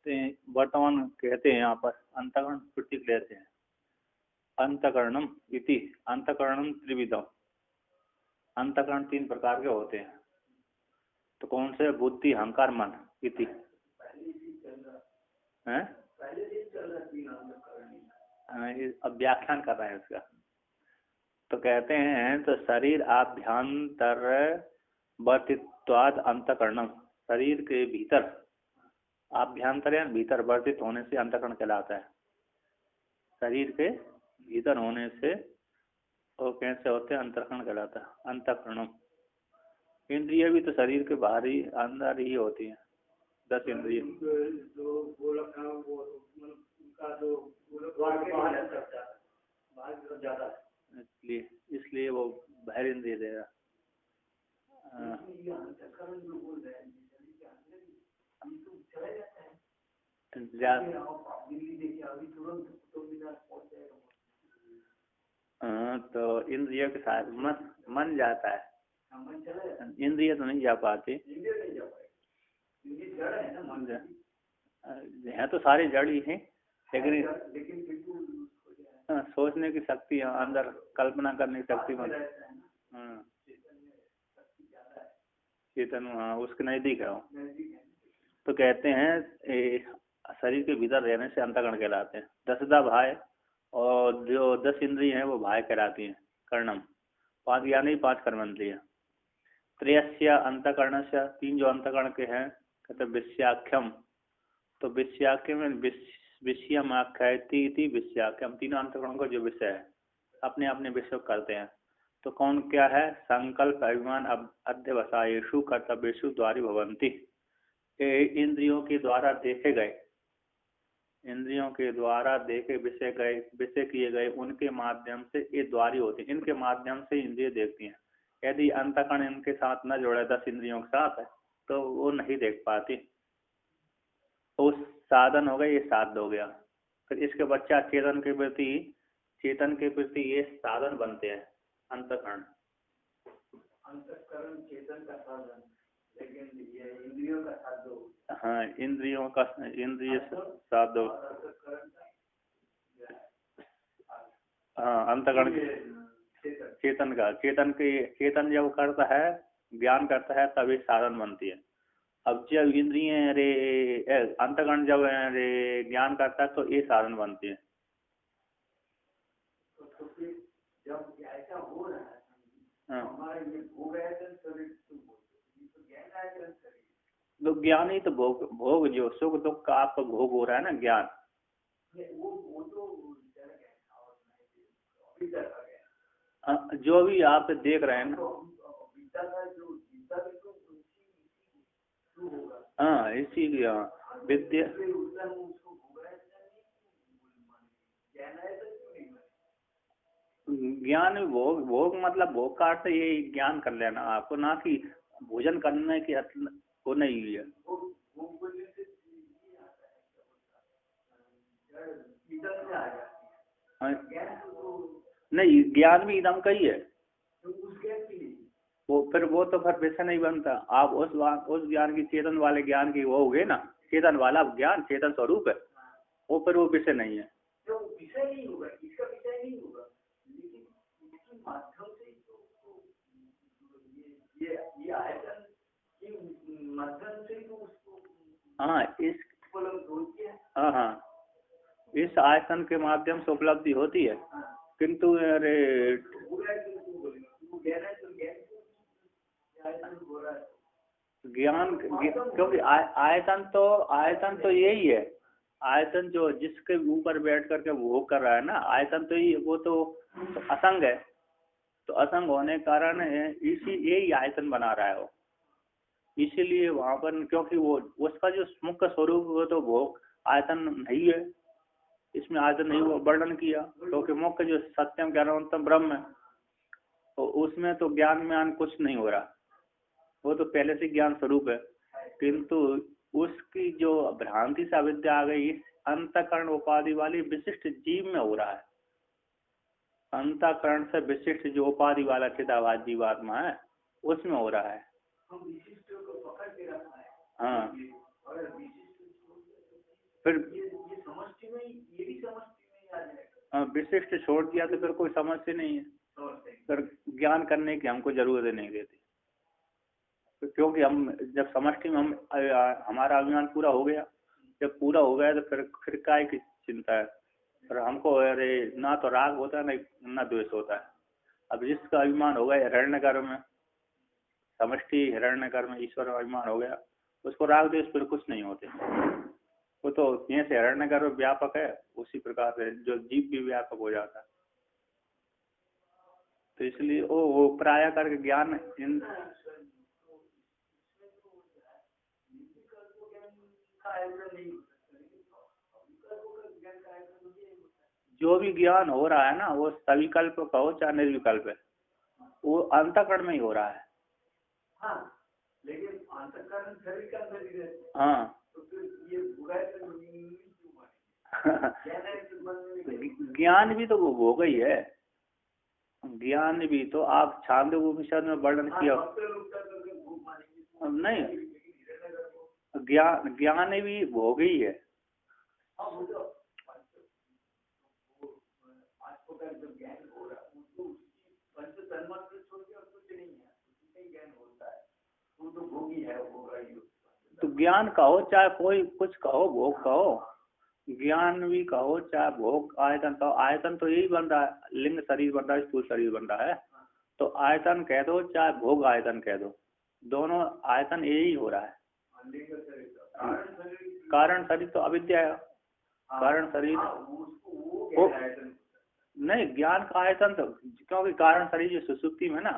वर्तमान कहते हैं यहाँ पर अंतःकरण प्रतीक लेते हैं। अंतःकरणम इति अंतःकरणम त्रिविधम, अंतःकरण 3 प्रकार के होते हैं। तो कौन से? बुद्धि, अहंकार, मन इति है। अब व्याख्यान कर रहे हैं इसका। तो कहते हैं तो शरीर आभ्यंतर वर्तित्वाद अंतःकरणम, शरीर के भीतर आभ्यंतर या भीतर वर्तित होने से अंतःकरण कहलाता है। शरीर के भीतर होने से वो कैसे होते हैं? अंतःकरण कहलाता है। अंतःकरणम। इंद्रिय भी तो शरीर के बाहर ही अंदर ही होती हैं, 10 इंद्रिय। इसलिए वो बाहर इंद्रिय देगा। तो इंद्रियों के साथ मन जाता है, इंद्रिय तो नहीं जा पाती है। तो सारे जड़ ही हैं, लेकिन सोचने की शक्ति अंदर, कल्पना करने की शक्ति चेतन उसके नजदीक है। तो कहते हैं शरीर के भीतर रहने से अंतःकरण कहलाते हैं। 10 भाय, और जो 10 इंद्रिय हैं वो भाय कहलाती हैं। कर्णम 5 ज्ञान ही 5 कर्मेंद्रिय। त्रयस्य अंतःकरण से 3 जो अंतःकरण के हैं कहते विषयाख्यम। तो विषयाख्य में विषयम आख्याति विषयाख्यम, तीनों अंतःकरण को जो विषय है अपने अपने विषय करते हैं। तो कौन क्या है? संकल्प, अभिमान, अध्यवसायेषु कर्तव्येषु द्वारि भवन्ति। इंद्रियों के द्वारा देखे गए, इंद्रियों के द्वारा देखे विषय किए गए उनके माध्यम से ये द्वारी होते हैं। इनके माध्यम से इंद्रिय देखती हैं। यदि अंतःकरण इनके साथ न जोड़े 10 इंद्रियों के साथ है तो वो नहीं देख पाती। तो साधन हो गए, ये साध हो गया। फिर इसके बच्चा चेतन के प्रति ये साधन बनते हैं अंतःकरण। अंतःकरण चेतन का साधन, लेकिन ये इंद्रियों का साधन। हाँ, इंद्रिय साधन। हाँ, अंतःकरण चेतन जब करता है, ज्ञान करता है, तभी साधन बनती है। अब जब इंद्रिय अंतःकरण जब ज्ञान करता है तो ये साधन बनती है। तो फिर जब ऐसा हो रहा है हमारा ये भोग आयतन शरीर, तो ज्ञान ही तो भोग जो सुख दुख का आपका भोग हो रहा है ना, ज्ञान जो भी आप देख रहे हैं ना, हाँ इसीलिए विद्या ज्ञान भोग मतलब भोग का अर्थ ये ज्ञान कर लेना आपको, ना कि भोजन करने की वो नहीं है। नहीं, ज्ञान भी इदम का ही है वो। फिर वो तो फिर विषय नहीं बनता। आप उस ज्ञान की, चेतन वाले ज्ञान की वो हो गए ना, चेतन वाला ज्ञान चेतन स्वरूप है वो, फिर वो विषय नहीं है। तो विषय नहीं होगा, इसका विषय नहीं होगा, लेकिन इसके माध्यम से ये आयतन के माध्यम से तो उसको, हाँ इस उपलब्ध होती है। हाँ, इस आयतन के माध्यम से उपलब्धि होती है। किंतु अरे ज्ञान, क्योंकि आयतन तो यही है। आयतन जो जिसके ऊपर बैठ करके भोग कर रहा है ना, आयतन तो वो तो असंग है। तो असंग होने के कारण यही आयतन बना रहा है वो। इसीलिए वहां पर, क्योंकि वो उसका जो मुख्य स्वरूप वो तो भोग आयतन नहीं है, इसमें आयतन नहीं हुआ वर्णन किया, क्योंकि मुख्य जो सत्यम ज्ञानवंतम ब्रह्म है, तो उसमें तो ज्ञान कुछ नहीं हो रहा, वो तो पहले से ज्ञान स्वरूप है। किंतु उसकी जो भ्रांति से अविद्या आ गई, अंतःकरण उपाधि वाली विशिष्ट जीव में हो रहा है। अंतःकरण से विशिष्ट जो उपाधि वाला चिदाभास जीवात्मा है उसमें हो रहा है। हाँ, फिर विशिष्ट छोड़ दिया तो फिर कोई समस्या नहीं है, फिर ज्ञान करने की हमको जरूरत नहीं रहती, क्योंकि हम जब समष्टि में हमारा अभिमान पूरा हो गया, जब पूरा हो गया तो फिर काय की चिंता है। पर हमको अरे ना तो राग होता है ना द्वेष होता है। अब जिसका अभिमान हो गया हिरण्यगर्भ में, समष्टि हिरण्यगर्भ में ईश्वर का अभिमान हो गया, उसको राग द्वेष फिर कुछ नहीं होते। वो तो जैसे हिरण्यगर्भ व्यापक है उसी प्रकार से जो जीव भी व्यापक हो जाता है। तो इसलिए वो प्राय करके ज्ञान इन जो भी ज्ञान हो रहा है ना वो सविकल्प कहो चाहे निर्विकल्प है, वो अंतःकरण में ही हो रहा है। हाँ, लेकिन अंतःकरण शरीर के अंदर ही रहता है। हाँ, तो फिर ये बुरा है तो ज्ञान भी तो वो हो गई है, ज्ञान भी तो आप छांदोग्य उपनिषद में वर्णन किया नहीं, ज्ञान भी हो गई है। तो ज्ञान कहो चाहे कोई कुछ कहो, भोग कहो, ज्ञान भी कहो चाहे भोग आयतन कहो, आयतन तो यही बन रहा है, लिंग शरीर बन रहा है, स्थूल शरीर बन रहा है, तो आयतन कह दो चाहे भोग आयतन कह दो, दोनों आयतन यही हो रहा है। कारण शरीर तो अविद्या है, कारण शरीर नहीं, ज्ञान का आयतन तो क्योंकि कारण शरीर जो सुसुप्ति में ना,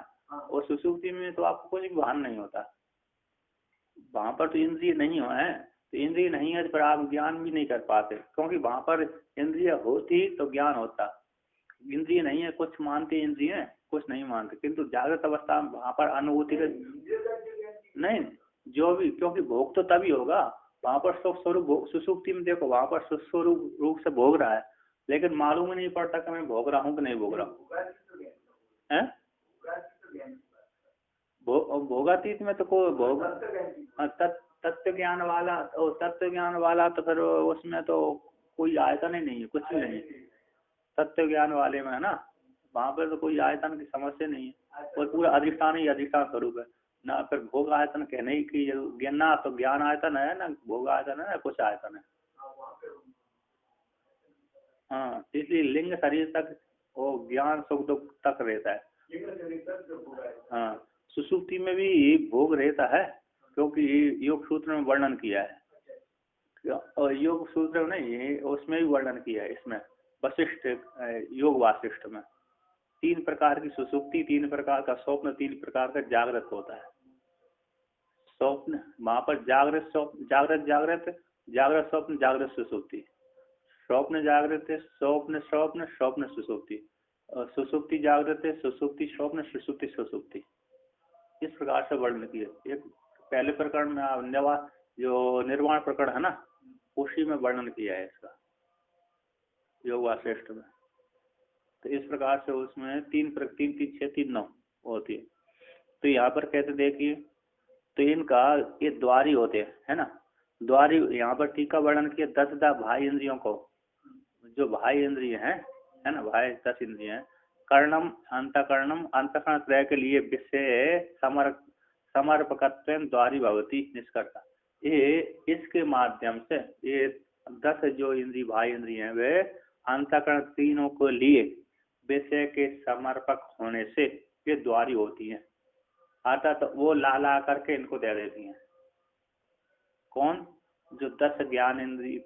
वो सुसुप्ति में तो आपको कुछ भी भान नहीं होता, वहां पर तो इंद्रिय नहीं हो है, तो इंद्रिय नहीं है तो फिर आप ज्ञान भी नहीं कर पाते, क्योंकि वहां पर इंद्रिय होती तो ज्ञान होता। इंद्रिय नहीं है, कुछ मानते इंद्रिय है कुछ नहीं मानते, किंतु जागृत अवस्था में वहां पर अनुभूति नहीं, जो भी, क्योंकि भोग तो तभी होगा वहां पर सुख स्वरूप, सुसुप्ति में देखो वहां पर सुख स्वरूप रूप से भोग रहा है, लेकिन मालूम ही नहीं पड़ता कि मैं भोग रहा हूँ कि नहीं भोग रहा हूँ। भोगातीत में तो कोई भोग तत्व ज्ञान वाला तो फिर उसमें तो कोई आयतन ही नहीं है, कुछ भी नहीं है। तत्व ज्ञान वाले में है ना, वहां पर तो कोई आयतन की समस्या नहीं है, और पूरा अधिष्ठान ही अधिष्ठान स्वरूप है ना, फिर भोग आयतन कहने की ज्ञान ना, तो ज्ञान आयतन है ना, भोग आयतन है ना, कुछ आयतन है। हाँ, इसलिए लिंग शरीर तक वो ज्ञान सुख दुख तक रहता है। हाँ, सुसुप्ति में भी भोग रहता है, क्योंकि योग सूत्र में वर्णन किया है, और योग सूत्र में नहीं उसमें भी वर्णन किया है, इसमें वशिष्ठ योग वासिष्ठ में 3 प्रकार की सुसुप्ति, 3 प्रकार का स्वप्न, 3 प्रकार का जागृत होता है। स्वप्न वहां पर जागृत स्वप्न जागृत सुसुप्ति, स्वप्न जागृत है, स्वप्न स्वप्न स्वप्न सुसुप्ति, और सुसुप्ति जागृत है, सुसुप्ति स्वप्न सुसुप्ति सुसुप्ति, इस प्रकार से वर्णन किया। एक पहले प्रकरण में जो निर्वाण प्रकरण है ना, उसी में वर्णन किया है इसका योग वासिष्ठ में। तो इस प्रकार से उसमें 3 6 3 9 होती है। तो यहाँ पर कहते देखिए, तो इनका ये द्वारी होते है ना, द्वारी यहाँ पर टीका वर्णन किया 10 भाई इंद्रियों को, जो भाई इंद्रिय है ना, भाई 10 इंद्रिय है, कर्णम अंतःकरण त्रय के लिए विषय समर्पकत्व द्वारी भवती निष्कर्ता, ये इसके माध्यम से ये 10 जो इंद्रिय भाई इंद्रिय हैं वे अंतःकरण तीनों को लिए विषय के समर्पक होने से ये द्वारी होती हैं, अर्थात तो वो ला करके इनको दे देती हैं। कौन? जो 10 ज्ञान इंद्रिय,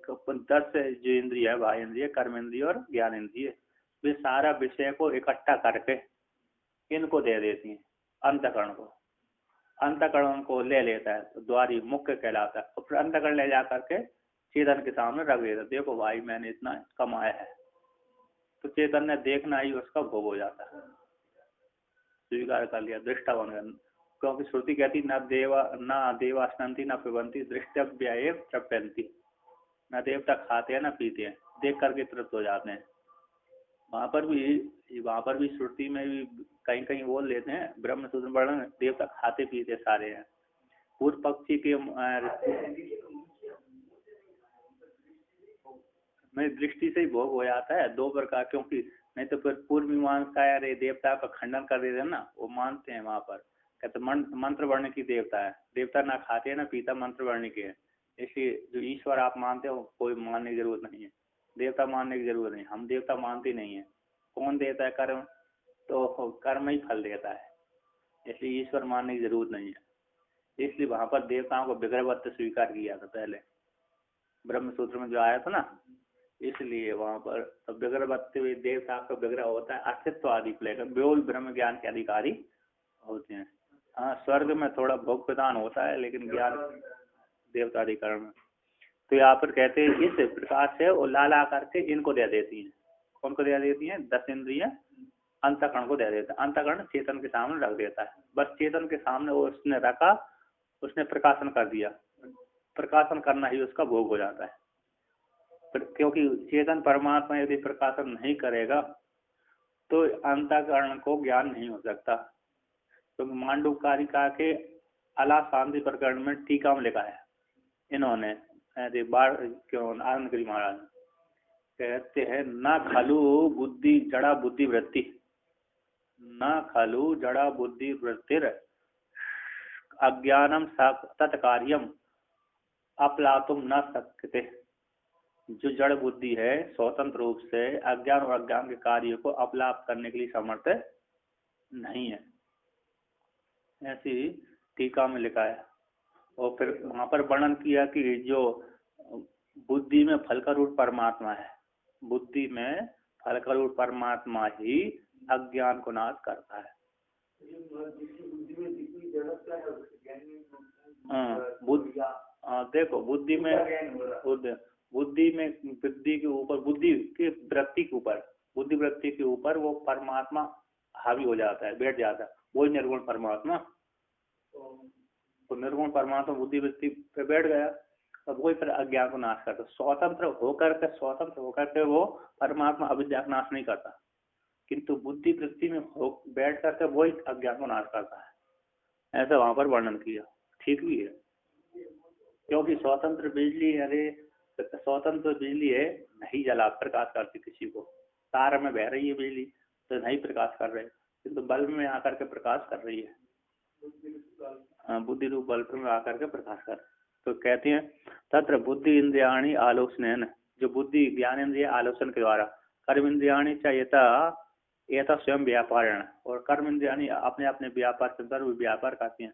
10 जो इंद्रिय है बाह्य इंद्रिय, कर्म इंद्रिय और ज्ञान इंद्रिय, वे सारा विषय को इकट्ठा करके इनको दे देती हैं अंतःकरण को, अंतःकरण को ले लेता है तो द्वारी मुख्य कहलाता है, और फिर अंतःकरण ले जा करके चेतन के सामने रख देता, देखो भाई मैंने इतना कमाया है, तो चेतन ने देखना ही उसका भोग हो जाता है, स्वीकार कर लिया, दृष्टा बन गया, क्योंकि श्रुति कहती न देवास्नंती न पिबंती दृष्टव्य तृप्यंती, न देवता खाते हैं न पीते हैं, देख करके तृप्त हो जाते हैं। वहाँ पर भी श्रुति में भी कहीं कहीं बोल लेते हैं ब्रह्म सूत्र वर्णन, देवता खाते पीते सारे हैं। पूर्व पक्षी के मेरी दृष्टि से ही भोग हो जाता है दो प्रकार, क्योंकि नहीं तो फिर पूर्व मीमांसा या रे देवता का खंडन कर देते हैं ना, वो मानते हैं वहाँ पर, कहते मंत्र वर्ण की देवता है, देवता ना खाते हैं ना पीता, मंत्र वर्ण के है। इसलिए जो ईश्वर आप मानते हो कोई मानने की जरूरत नहीं है, देवता मानने की जरूरत नहीं, हम देवता मानते नहीं है। कौन देता है कर्म, तो कर्म ही फल देता है, इसलिए ईश्वर मानने की जरूरत नहीं है। इसलिए वहां पर देवताओं को विग्रहवत स्वीकार किया था पहले, ब्रह्म सूत्र में जो आया था ना, इसलिए वहां पर विग्रहवत देवता का विग्रह होता है, अस्तित्व आदि लेकर वो भी ब्रह्म ज्ञान के अधिकारी होते हैं। हाँ, स्वर्ग में थोड़ा भोग प्रदान होता है, लेकिन ज्ञान देवता अधिकरण में। तो यहाँ पर कहते हैं इस प्रकार से वो लाला करके इनको दे देती हैं। कौन को दे देती हैं? 10 इंद्रिय अंतःकरण को दे देता है। अंतःकरण चेतन के सामने रख देता है, बस चेतन के सामने वो उसने रखा, उसने प्रकाशन कर दिया, प्रकाशन करना ही उसका भोग हो जाता है। क्योंकि चेतन परमात्मा यदि प्रकाशन नहीं करेगा तो अंतःकरण को ज्ञान नहीं हो सकता। तो मांडुकारिका के अला शांति प्रकरण में टीका में लिखा है इन्होंने, आनंदगिरी महाराज कहते हैं, न खलु बुद्धि जड़ा बुद्धि वृत्ति, न खलु जड़ा बुद्धि वृत्तिर अज्ञानम तत्कार्यम अपलातुम न सकते। जो जड़ बुद्धि है स्वतंत्र रूप से अज्ञान और अज्ञान के कार्य को अपलाप करने के लिए समर्थ नहीं है, ऐसी टीका में लिखा है। और फिर वहां पर वर्णन किया कि जो बुद्धि में फल का रूप परमात्मा है, बुद्धि में फल का रूप परमात्मा ही अज्ञान को नाश करता है। देखो बुद्धि में बुद्धि के ऊपर, बुद्धि की वृत्ति के ऊपर, बुद्धि वृत्ति के ऊपर वो परमात्मा हावी हो जाता है, बैठ जाता है, वही निर्गुण परमात्मा। तो निर्गुण परमात्मा बुद्धि वृत्ति पे बैठ गया, तब वही फिर अज्ञान को नाश करता। स्वतंत्र होकर के वो परमात्मा अविद्या का नाश नहीं करता, किंतु बुद्धि वृत्ति में बैठ करके वही अज्ञान को नाश करता है। ऐसा वहां पर वर्णन किया, ठीक भी है, क्योंकि स्वतंत्र बिजली, अरे स्वतंत्र बिजली है, नहीं जला प्रकाश करती किसी को। तार में बह रही है बिजली तो नहीं प्रकाश कर रहे, किंतु बल्ब में आकर के प्रकाश कर रही है, बुद्धि रूप बल्ब में आकर के प्रकाश कर। तो कहते हैं तत्र बुद्धि इंद्रियाणी आलोचन, जो बुद्धि ज्ञान इंद्रिय आलोचन के द्वारा, कर्म इंद्रियाणी चाहिए स्वयं व्यापारण, और कर्म इंद्रियाणी अपने अपने व्यापार के अंदर व्यापार करती हैं।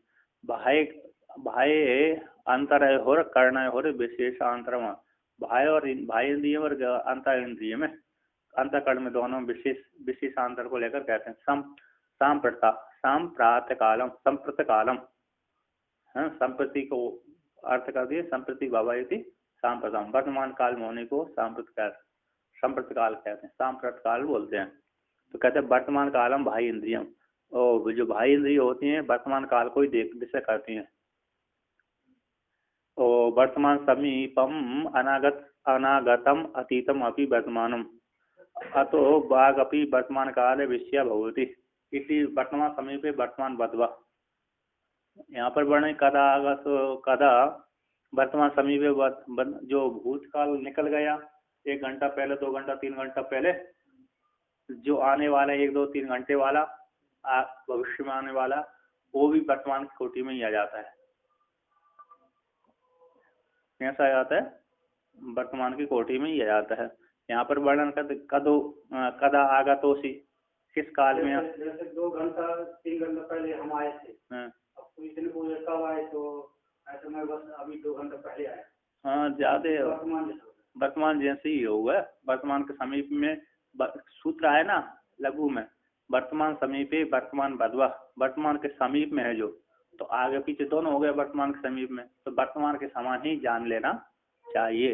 बाह्य अंतर हो कर्ण हो विशेष अंतर, बाह्य और बाह्य इंद्रिय और अंतर इंद्रिय में, अंतःकरण में दोनों विशेष अंतर को लेकर कहते हैं सांप्रत कालम, संप्रति को अर्थ कर दिए, संप्रति भवति सांप्रतम, वर्तमान काल में होने को संप्रत काल कहते हैं, सांप्रत काल बोलते हैं। तो कहते हैं वर्तमान कालम बाह्य इंद्रियम, और जो बाह्य इंद्रिय होती हैं वर्तमान काल को ही दिशा करती हैं। और वर्तमान समीपम अनागतम अतीतम अपि वर्तमानम अतो बाघ अपि वर्तमान काल विषय भवति, इसलिए वर्तमान समीपे वर्तमान बदवा। यहाँ पर वर्णन कदा वर्तमान समीपे जो भूतकाल निकल गया, 1 घंटा पहले, 2 घंटा 3 घंटा पहले, जो आने वाला 1 2 3 घंटे वाला भविष्य में आने वाला, वो भी वर्तमान की कोटि में ही आ जाता है। कैसा आ जाता है? वर्तमान की कोटि में ही आ जाता है। यहाँ पर वर्णन कदा आगतोसी, किस काल में? जैसे 2 घंटा 3 घंटा पहले हम आए थे, अब कोई दिन को कब आए, तो ऐसे में बस अभी 2 घंटा पहले आए। हाँ, ज्यादा वर्तमान जैसे ही होगा, वर्तमान के समीप में सूत्र है ना लघु में, वर्तमान समीपे वर्तमान बदवा, वर्तमान के समीप में है जो, तो आगे पीछे दोनों हो गए वर्तमान के समीप में, तो वर्तमान के समान ही जान लेना चाहिए।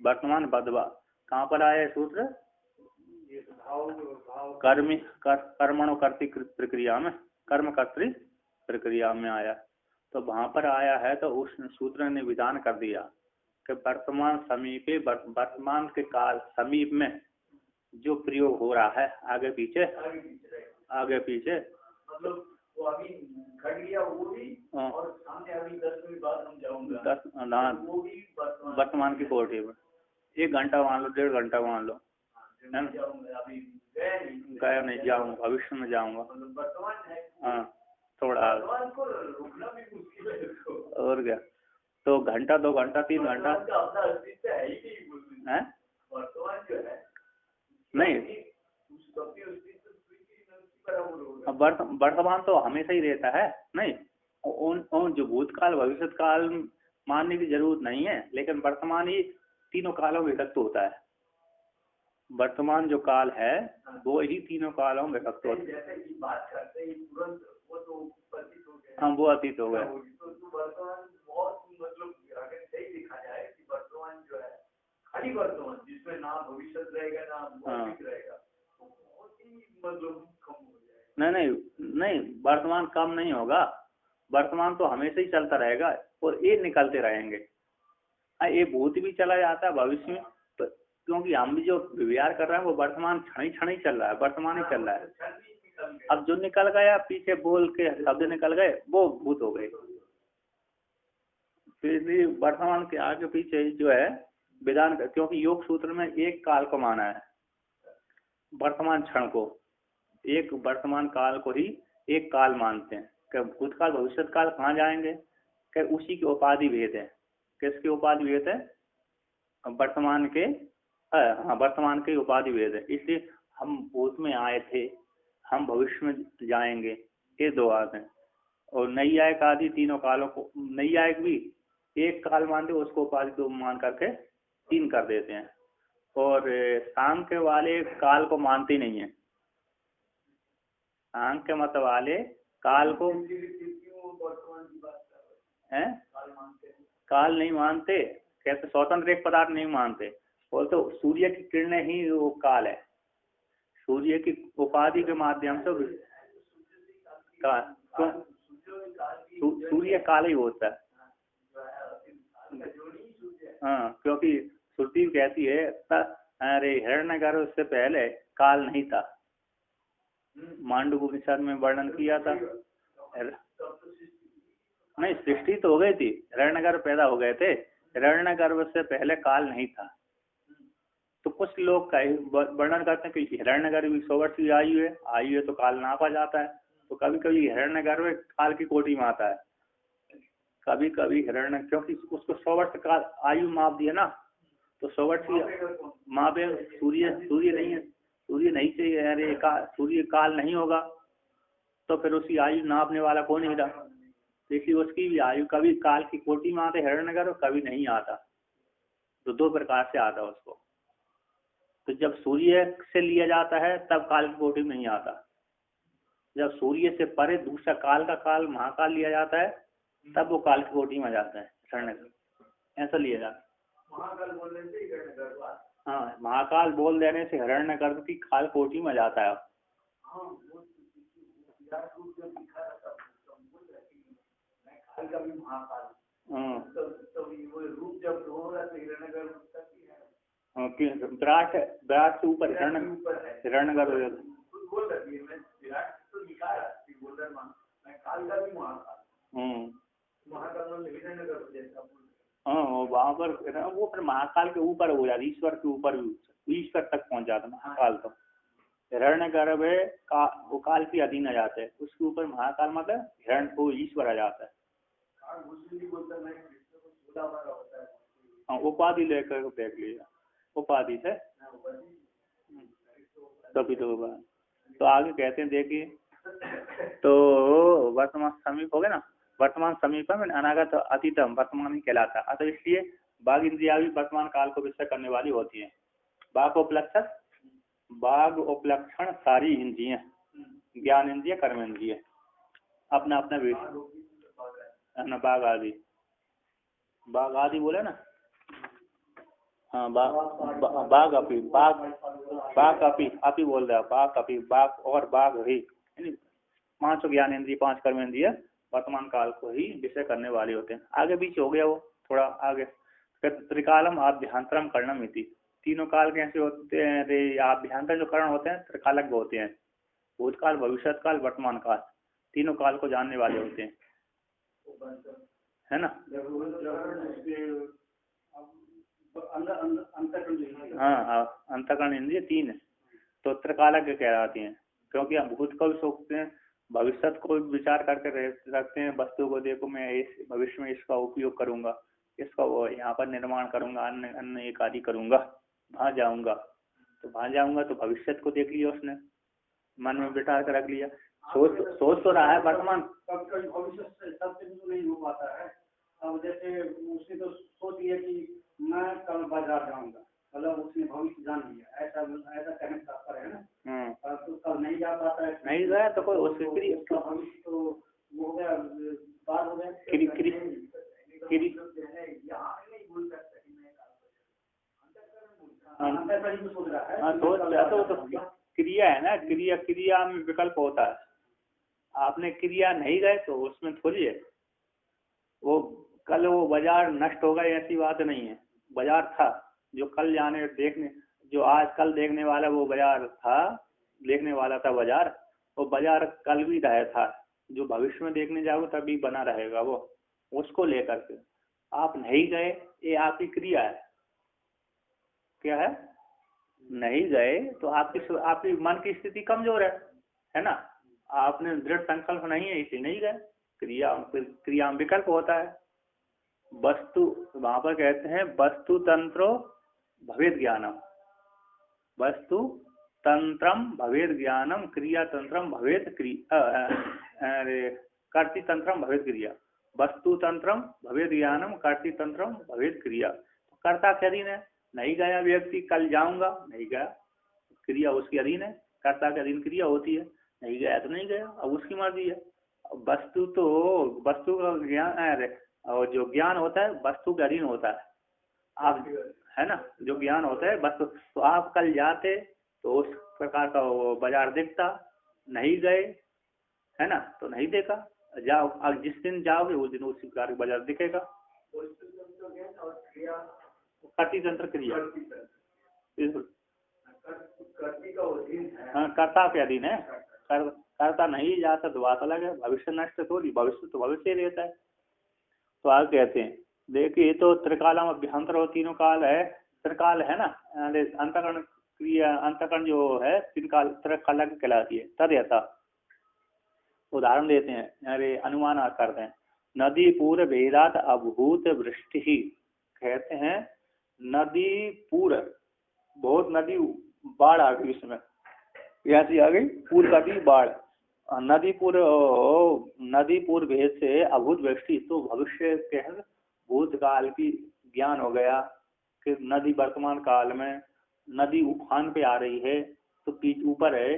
वर्तमान बदवा कहाँ पर आया है सूत्र? कर्मणो कर्ती प्रक्रिया में, कर्म कर्तृ प्रक्रिया में आया, तो वहां पर आया है। तो उस सूत्र ने विधान कर दिया कि वर्तमान समीपे, वर्तमान के काल समीप में जो प्रयोग हो रहा है, आगे पीछे मतलब वो अभी घट गया वो भी, और सामने अभी 10 मिनट बाद हम जाऊंगा, वो भी वर्तमान की कोटि में। 1 घंटा मान लो, 1.5 घंटा मान लो, है ना? गया नहीं, जाऊंगा, भविष्य में जाऊंगा। हाँ थोड़ा और क्या, तो घंटा, 2 घंटा, 3 घंटा है नहीं। वर्तमान तो हमेशा ही रहता है नहीं, उन जो भूतकाल भविष्य काल मानने की जरूरत नहीं है, लेकिन वर्तमान ही तीनों कालों में विभक्त होता है। वर्तमान जो काल है वो ही तीनों कालों में विभक्त होता है। हाँ वो अतीत हो गया। वर्तमान जिसमें ना भविष्य रहेगा ना भौतिक रहेगा, बहुत ही मतलब कम हो जाएगा। नहीं, वर्तमान कम नहीं होगा, वर्तमान तो हमेशा ही चलता रहेगा और ये निकलते रहेंगे। ये भूत भी चला जाता है भविष्य में, तो क्योंकि हम भी जो व्यवहार कर रहे हैं वो वर्तमान क्षण ही चल रहा है, वर्तमान ही चल रहा है। अब जो निकल गया पीछे बोल के शब्द निकल गए वो भूत हो गए। फिर वर्तमान के आगे पीछे जो है विधान, क्योंकि योग सूत्र में एक काल को माना है, वर्तमान क्षण को, एक वर्तमान काल को ही एक काल मानते हैं। क्या भूतकाल भविष्य काल कहाँ जाएंगे? क्या उसी की उपाधि भेद है। किसके उपाधि भेद है? वर्तमान के, हाँ वर्तमान के उपाधि भेद है। इसलिए हम भूत में आए थे, हम भविष्य में जाएंगे, ये दो बात है। और नैयायिक आदि तीनों कालों को, नैयायिक भी एक काल मानते, उसको उपाधि दो मान करके 3 कर देते हैं। और सांख्य वाले काल को मानते नहीं है, सांख्य मत वाले काल को हैं, काल नहीं मानते, कहते स्वतंत्र एक पदार्थ नहीं मानते, बोलते तो सूर्य की किरणें ही वो काल है, सूर्य की उपाधि के माध्यम से सूर्य काल ही होता है। हाँ क्योंकि श्रुति कहती है अरे हिरण्यगर्भ से पहले काल नहीं था, मांडू उपनिषद में वर्णन किया था। नहीं सृष्टि तो हो गई थी, हिरण्यगर्भ पैदा हो गए थे, हिरण्यगर्भ से पहले काल नहीं था। तो कुछ लोग का वर्णन करते हैं कि हिरण्यगर्भ 100 वर्ष की आयु है तो काल नापा जाता है। तो कभी कभी हिरण्यगर्भ काल की कोटि में आता है, कभी कभी हिरण्य, क्योंकि उसको 100 वर्ष काल आयु माप दिया ना, तो 100 वर्ष की मापे। सूर्य नहीं है, सूर्य नहीं चाहिए, अरे सूर्य काल नहीं होगा तो फिर उसकी आयु नापने वाला कौन ही था, इसलिए उसकी भी आयु कभी काल की कोटि में आते हिरण्यगर्भ, कभी नहीं आता, तो 2 प्रकार से आता उसको। तो जब सूर्य से लिया जाता है तब काल की कोटि में नहीं आता, जब सूर्य से परे दूसरा काल का काल महाकाल लिया जाता है तब वो काल की कोटि में जाता है हिरण्यगर्भ, ऐसा लिया जाता है। महाकाल बोलने से हिरण्यगर्भ, हाँ महाकाल बोल देने से हिरण्यगर्भ की काल कोटि में जाता है। विराट से ऊपर हिरण्यगर्भ, हाँ वहाँ पर वो फिर महाकाल के ऊपर हो जाता, ईश्वर के ऊपर भी, ईश्वर तक पहुँच जाता महाकाल। तो हिरण्यगर्भ है वो काल के अधीन आ जाते हैं, उसके ऊपर महाकाल मतलब हिरण्य को ईश्वर आ जाता है। हाँ उपाधि लेकर देख लीजिए, उपाधि से तभी तो आगे कहते हैं देखिए, तो वर्तमान समीप हो गया ना, वर्तमान समीपम अनागत अतीतम वर्तमान ही कहलाता है। तो इसलिए बाघ इंद्रिया भी वर्तमान काल को विषय करने वाली होती हैं। बाघ उपलक्षण सारी इंद्रियां, ज्ञान इंद्रिय, कर्म इंद्रिय, अपना अपना विषय ना, बाघ आदि बोले ना, हाँ बाघ अपी बोल रहा है, बाघ अपी, बाघ और बाघ ही, 5 ज्ञान इंद्रिय 5 कर्म इंद्रिय वर्तमान काल को ही विषय करने वाले होते हैं। आगे बीच हो गया वो थोड़ा आगे, त्रिकालम आभ्यंतरम करणम इति, तीनों काल कैसे होते हैं, आभ्यंतर जो करण होते हैं त्रिकालज्ञ होते हैं, भूतकाल भविष्यत काल वर्तमान काल, तीनों काल को जानने वाले होते हैं, है ना। हाँ, अंतःकरण इंद्रिय 3 है, तो त्रिकालज्ञ कहलाती हैं। क्योंकि हम भूत को भी सोचते हैं, भविष्य को विचार करके रखते हैं, वस्तु को देखो मैं इस भविष्य में इसका उपयोग करूंगा, इसका यहाँ पर निर्माण करूंगा, अन्न अन्न एक आदि करूंगा, वहां जाऊंगा। तो वहां जाऊंगा तो भविष्य को देख लिया उसने, मन में बिठा कर रख लिया, सोच तो रहा है वर्तमान। भविष्य सबसे तो नहीं हो पाता है। अब जैसे उसने तो सोच लिया कि मैं कल बाजार जाऊंगा, मतलब उसने भविष्य जान लिया, ऐसा कहने का तात्पर्य है ना। तो कल नहीं जा पाता है, नहीं गया तो कोई उसके भविष्य तो वो हो गया, बात हो गया। क्रिया है ना, क्रिया में विकल्प होता है। आपने क्रिया नहीं गए तो उसमें थोड़ी है, वो कल वो बाजार नष्ट होगा ऐसी बात नहीं है। बाजार था, जो कल जाने देखने, जो आज कल देखने वाला वो बाजार था, देखने वाला था बाजार, वो बाजार कल भी रहा था, जो भविष्य में देखने जाओगे तभी बना रहेगा वो, उसको लेकर के। आप नहीं गए, ये आपकी क्रिया है। क्या है? नहीं गए तो आपकी मन की स्थिति कमजोर है ना, आपने दृढ़ संकल्प नहीं है, इसलिए नहीं गए। क्रिया में विकल्प होता है। वस्तु वहां पर कहते हैं वस्तु तंत्रो भवेद ज्ञानम, वस्तु तंत्रम भवेद ज्ञानम, क्रिया तंत्रम भवेद कर्ति तंत्रम भवेद क्रिया। वस्तु तंत्रम भवेद ज्ञानम, कर्ति तंत्रम भवेद क्रिया। तो कर्ता के अधीन है। नहीं गया व्यक्ति, कल जाऊंगा, नहीं गया, क्रिया उसके अधीन है, कर्ता के अधीन क्रिया होती है। नहीं गया तो नहीं गया, अब उसकी मर्जी है। वस्तु का ज्ञान, और जो ज्ञान होता है वस्तु के अधीन होता है। आप है ना, जो ज्ञान होता है वस्तु, तो आप कल जाते तो उस प्रकार का वो बाजार दिखता, नहीं गए है ना, तो नहीं देखा। जाओ, अब जिस दिन जाओगे उस दिन उसी प्रकार का बाजार दिखेगा। कर्ती तंत्र क्रिया, हाँ, कर्ता के अधीन है। कर्ता नहीं जाता तो बात अलग है। भविष्य नष्ट थोड़ी, भविष्य तो भविष्य ही रहता है। तो आगे कहते हैं, देखिए तो त्रिकालम अभ्यंतर और तीनों काल है। त्रिकाल है ना, अंतःकरण क्रिया, अंतःकरण जो है तीन काल त्रिकाल कहलाती है। तद यथा उदाहरण देते हैं, अरे अनुमान करते हैं। नदी पूर्व भेदात अभूत वृष्टि ही, कहते हैं नदी पूर्व, बहुत नदी बाढ़ आ गई, उसमें ऐसी आ गई पूर्व का भी बाढ़। नदी पूर्व भेद से अभूत वृष्टि, तो भविष्य के भूतकाल की ज्ञान हो गया कि नदी वर्तमान काल में नदी उफान पे आ रही है, तो पीछ ऊपर है,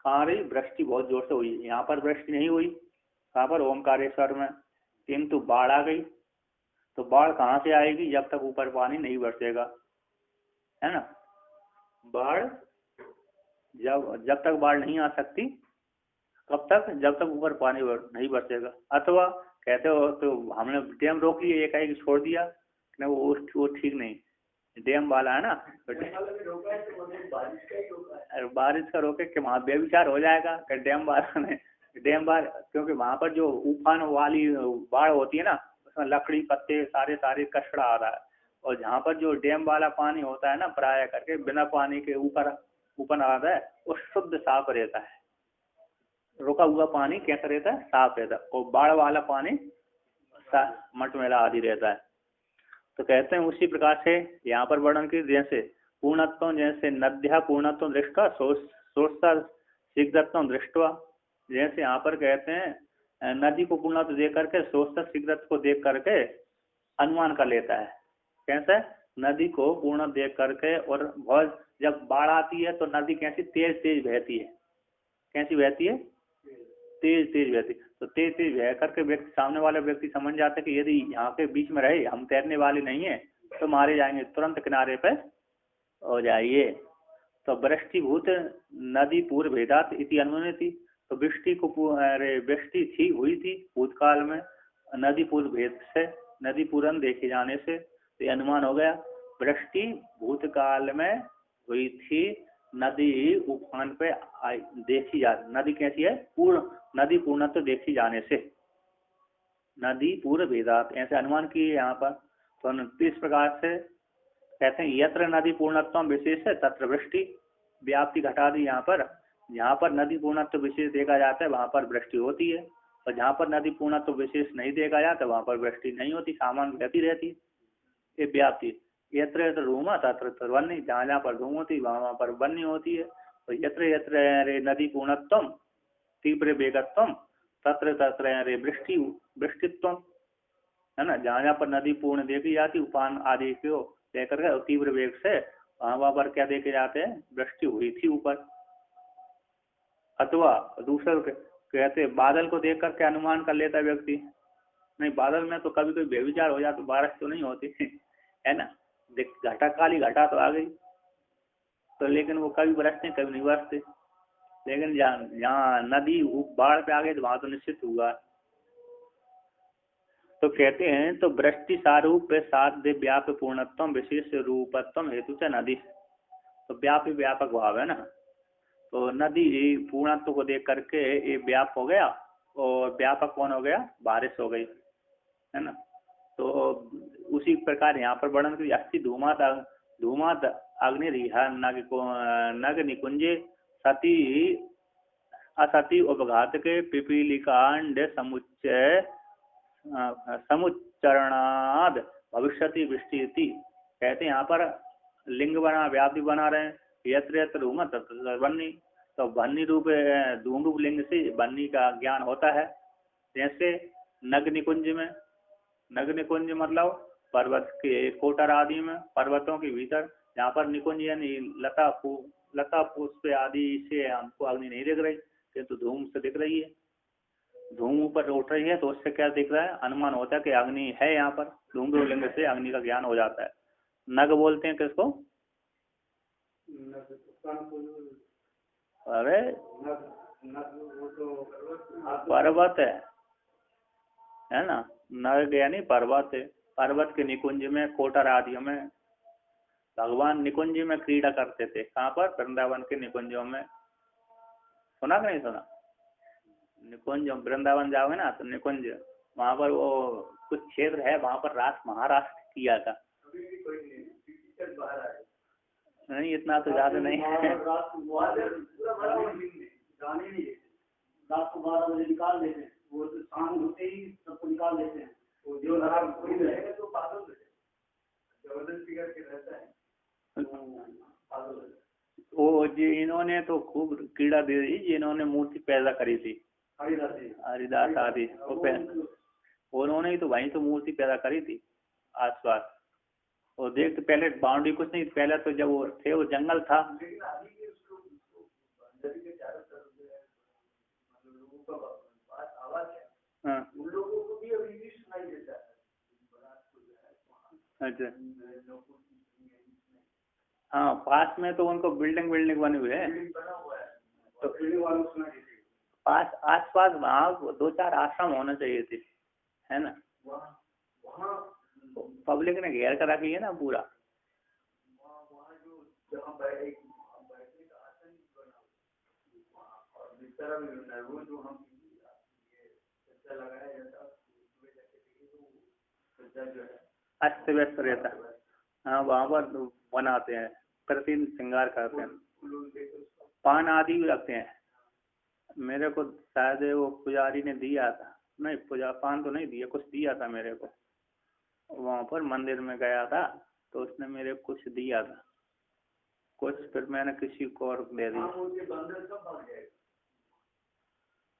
कहाँ रही वृष्टि बहुत जोर से हुई। यहाँ पर वृष्टि नहीं हुई, कहाँ पर? ओमकारेश्वर में, किंतु बाढ़ आ गई। तो बाढ़ कहाँ से आएगी? जब तक ऊपर पानी नहीं बरसेगा, है ना। बाढ़ जब तक बाढ़ नहीं आ सकती, कब तक? जब तक ऊपर पानी नहीं बरसेगा। अथवा कहते हो तो हमने डैम रोक लिया, एक छोड़ दिया ना, वो ठीक नहीं। डैम वाला है ना, बारिश का रोके कि वहाँ बेविचार हो जाएगा कि डैम वाला ने क्योंकि वहाँ पर जो उफान वाली बाढ़ होती है ना, उसमें लकड़ी पत्ते सारे कचड़ा आ रहा है। और जहाँ पर जो डैम वाला पानी होता है ना, प्राय करके बिना पानी के ऊपर आ रहा है, वो शुद्ध साफ रहता है। रुका हुआ पानी कैसा रहता है? साफ रहता है। और बाढ़ वाला पानी मटमैला आदि रहता है। तो कहते हैं उसी प्रकार से यहाँ पर वर्णन की, जैसे पूर्णत्व, जैसे नद्या पूर्णत्व दृष्टा सोर्सा शीघ्रत्व दृष्टवा, जैसे यहाँ पर कहते हैं नदी को पूर्णत्व देख करके सोर्सा शीघ्रत्व को देख करके अनुमान कर लेता है। कैसे? नदी को पूर्ण देख करके, और बहुत जब बाढ़ आती है तो नदी कैसी तेज बहती है, कैसी बहती है? तेज बहती। तो तेज बह करके व्यक्ति, सामने वाला व्यक्ति समझ जाता है कि यदि यहाँ के बीच में रहे, हम तैरने वाले नहीं है तो मारे जाएंगे, तुरंत किनारे पे हो जाइए। तो वृष्टिभूत नदी पूर्व भेदात इति अनुमान थी, तो वृष्टि थी, हुई थी भूतकाल में नदी पूर्व भेद से, नदी पूरन देखे जाने से, तो अनुमान हो गया वृष्टि भूतकाल में हुई थी, नदी उफान पे देखी जा, नदी कैसी है? नदी पूर्णत्व देखी जाने से, नदी पूर्व भेदात, ऐसे अनुमान किए यहाँ पर। तो इस प्रकार से कहते हैं यत्र नदी पूर्णत्व विशेष है तत्र वृष्टि, व्याप्ति घटा दी यहाँ पर। जहाँ पर नदी पूर्णत्व विशेष देखा जाता है वहाँ पर वृष्टि होती है, और जहाँ पर नदी पूर्णत्व विशेष नहीं देखा जाता वहाँ पर वृष्टि नहीं होती, सामान्य बहती रहती। ये व्याप्ति। यत्र यत्र धूमा तत्र तत्र वन्य, जहाँ जहाँ पर धूम होती वहाँ वहाँ पर वन्य होती है। तो यत्र यत्र रे नदी पूर्णत्वम तीव्र वेगत्वम तत्र तत्र रे वृष्टि वृष्टित्व, है ना। जहाँ जहाँ पर नदी पूर्ण देखी जाती, उफान आदि को लेकर के तीव्र वेग से वहाँ पर क्या देखे जाते हैं, वृष्टि हुई थी ऊपर। अथवा दूसरा कहते बादल को देख करके अनुमान कर लेता व्यक्ति, नहीं बादल में तो कभी कभी बेविचार हो जाता, तो बारिश तो नहीं होती है ना। घटा काली घटा तो आ गई तो, लेकिन वो कभी बरसते कभी नहीं बरसते। लेकिन जहाँ नदी बाढ़ पे आ गई तो वहां तो निश्चित हुआ। तो कहते हैं तो वृष्टि सारूप साध्य व्याप पूर्णत्व विशेष रूपत्व हेतु से नदी, तो व्याप व्यापक भाव है ना। तो नदी पूर्णत्व को देख करके ये व्याप हो गया, और व्यापक कौन हो गया, बारिश हो गई, है ना। तो उसी प्रकार यहाँ पर वर्णन करिए अस्थि धूमात अग्निरिहा नग निकुंजे सती असति उपघात के पिपीलिकांड समुच्चरणाद भविष्यति वृष्टि। कहते हैं यहाँ पर लिंग बना व्याप्ति बना रहे हैं, यत्र यत्र धूम तत्र वन्नी, तो वन्नी रूप धूम रूप लिंग से वन्नी का ज्ञान होता है। जैसे नग निकुंज में, नग निकुंज मतलब पर्वत के कोटर आदि में, पर्वतों के भीतर, जहाँ पर निकुंज यानी लता पुष्प आदि से हमको अग्नि नहीं दिख रही, किंतु धूम से दिख रही है। धूम ऊपर उठ रही है तो उससे क्या दिख रहा है, अनुमान होता है कि अग्नि है यहाँ पर। धूम लिंग से अग्नि का ज्ञान हो जाता है। नग बोलते हैं किसको, अरे पर्वत है ना, नग यानी पर्वत है। पर्वत के निकुंज में कोटर आदि में भगवान निकुंज में क्रीड़ा करते थे। कहाँ पर, वृंदावन के निकुंजों में। सुना कि नहीं सुना, निकुंज वृंदावन जाओगे ना तो निकुंज, वहाँ पर वो कुछ क्षेत्र है, वहाँ पर महाराष्ट्र किया था। नहीं इतना तो ज्यादा नहीं है। रात को 12 बजे निकाल देते हैं, वो तो शाम होते ही सबको निकाल देते हैं। वो जो कोई रहेगा तो पागल जबरदस्ती करके रहता है। वो जी इन्होंने तो खूब कीड़ा दे दी जिन्होंने मूर्ति पैदा करी थी, हरिदास आदि, उन्होंने ही तो वहीं तो मूर्ति पैदा करी थी आसपास। और देख तो पहले बाउंड्री कुछ नहीं, पहले तो जब वो थे वो जंगल था। हाँ अच्छा, हाँ पास में तो उनको बिल्डिंग बने हुए है। तो पास आस पास वहाँ 2-4 आश्रम होना चाहिए थे, है ना। पब्लिक ने घेर कर रखी है ना पूरा। अस्त व्यस्त रहता, हाँ वहाँ पर बनाते हैं, प्रतिदिन श्रृंगार करते हैं, पान आदि भी रखते हैं। मेरे को शायद वो पुजारी ने दिया था, नहीं पान तो नहीं दिया, कुछ दिया था मेरे को। वहाँ पर मंदिर में गया था तो उसने मेरे को कुछ दिया था कुछ, फिर मैंने किसी को और दे दिया।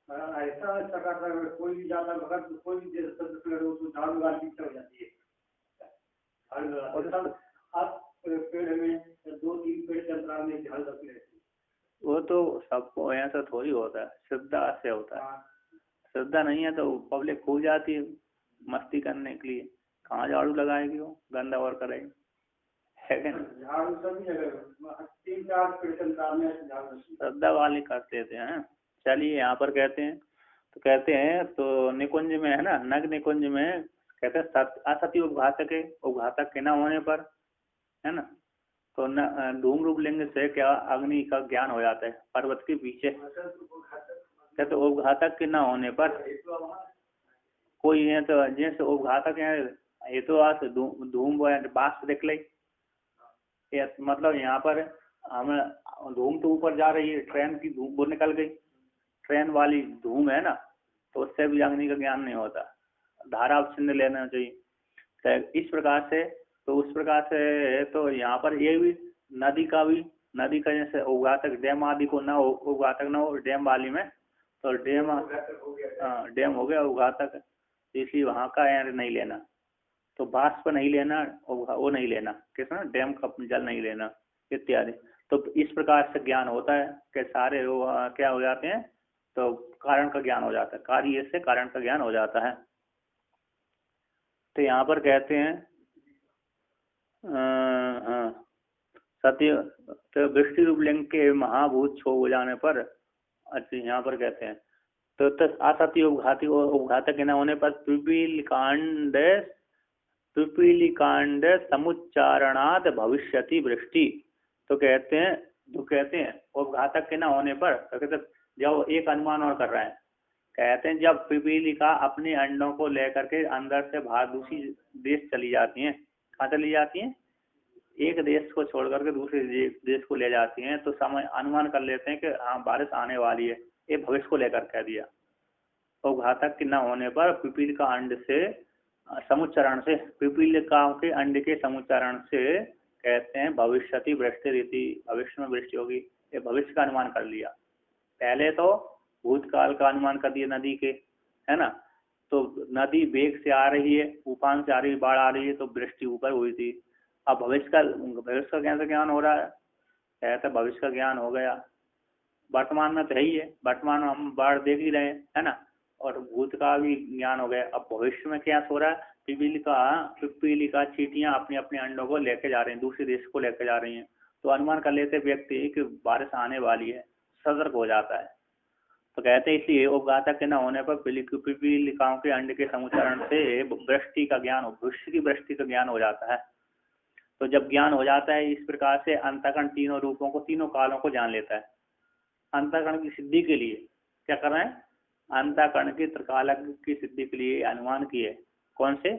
ऐसा कोई भी जाता है, कोई भी झाड़ लगा हो जाती है। आप पेड़ में 2-3 पेड़ के अंतराल में झाड़ लगती रहती है। वो तो सबको ऐसा थोड़ी होता है, श्रद्धा से होता है। श्रद्धा नहीं है तो पब्लिक खो जाती है मस्ती करने के लिए, कहाँ झाड़ू लगाएगी वो, गंदा और करेगी, है क्या? झाड़ू सभी जगह 3-4 पेड़ के अंतराल में झाड़ू श्रद्धा वाले करते थे हैं। चलिए यहाँ पर कहते हैं तो निकुंज में है ना, नग निकुंज में कहते हैं असत्य उपघातक के न होने पर, है ना। तो न धूम रूप लिंग से क्या अग्नि का ज्ञान हो जाता है पर्वत के पीछे। कहते उपघातक के न होने पर कोई है तो जैसे उपघातक है ये तो धूम बास दिख ली, मतलब यहाँ पर हम धूम तो ऊपर जा रही है, ट्रेन की धूम वो निकल गई, ट्रेन वाली धूम है ना, तो उससे भी अग्नि का ज्ञान नहीं होता, धारा चिन्ह लेना चाहिए। तो इस प्रकार से, तो उस प्रकार से तो यहाँ पर ये भी नदी का जैसे उघातक डैम आदि को ना उघातक ना हो डैम वाली में, तो डैम हो गया उघातक, इसलिए वहाँ का यार नहीं लेना, तो बाष्प नहीं लेना, वो नहीं लेना, किस ना डैम का जल नहीं लेना इत्यादि। तो इस प्रकार से ज्ञान होता है कि सारे वो क्या हो जाते हैं, तो कारण का ज्ञान हो जाता है, कार्य से कारण का ज्ञान हो जाता है। तो यहाँ पर कहते हैं हाँ सत्य, तो वृष्टि रूप लिंग के महाभूत छो हो जाने पर, अच्छा यहाँ पर कहते हैं तो असत्य उपघातक के न होने पर पिपीलिकांड समुच्चारणाद भविष्यति वृष्टि। तो कहते हैं उपघातक के न होने पर, तो कहते जब एक अनुमान और कर रहे हैं, कहते हैं जब पिपीलिका अपने अंडों को लेकर के अंदर से बाहर दूसरी देश चली जाती हैं, कहाँ चली जाती हैं, एक देश को छोड़ करके दूसरे देश को ले जाती हैं, तो समय अनुमान कर लेते हैं कि हाँ बारिश आने वाली है, ये भविष्य को लेकर कह दिया। तो घातक के न होने पर पिपीलिका अंड से समुच्चरण से, पिपीलिकाओं के अंड के समुच्चरण से कहते हैं भविष्यति वृष्टि रीति, भविष्य में वृष्टि होगी, ये भविष्य का अनुमान कर लिया। पहले तो भूतकाल का अनुमान कर दिया नदी के, है ना, तो नदी वेग से आ रही है, उफान से आ रही है, बाढ़ आ रही है, तो वृष्टि ऊपर हुई थी। अब भविष्य का ज्ञान हो रहा है, कहते भविष्य का ज्ञान हो गया, वर्तमान में तो है ही है, वर्तमान में हम बाढ़ देख ही रहे हैं, है ना, और भूत का भी ज्ञान हो गया। अब भविष्य में क्या हो रहा है, पिपीलिका चींटियां अपने अपने अंडों को लेके जा रही हैं, दूसरे देश को लेके जा रही हैं, तो अनुमान कर लेते व्यक्ति कि बारिश आने वाली है, सतर्क हो जाता है। तो कहते हैं इसलिए उपघातक के न होने पर पिपीलिकाओं के अंड के समुच्चरण से वृष्टि का ज्ञान, भविष्य की वृष्टि का ज्ञान हो जाता है। तो जब ज्ञान हो जाता है इस प्रकार से, अंतःकरण तीनों रूपों को, तीनों कालों को जान लेता है। अंतःकरण की सिद्धि के लिए क्या कर रहे हैं, अंतःकरण की त्रिकालक की सिद्धि के लिए अनुमान किए, कौन से,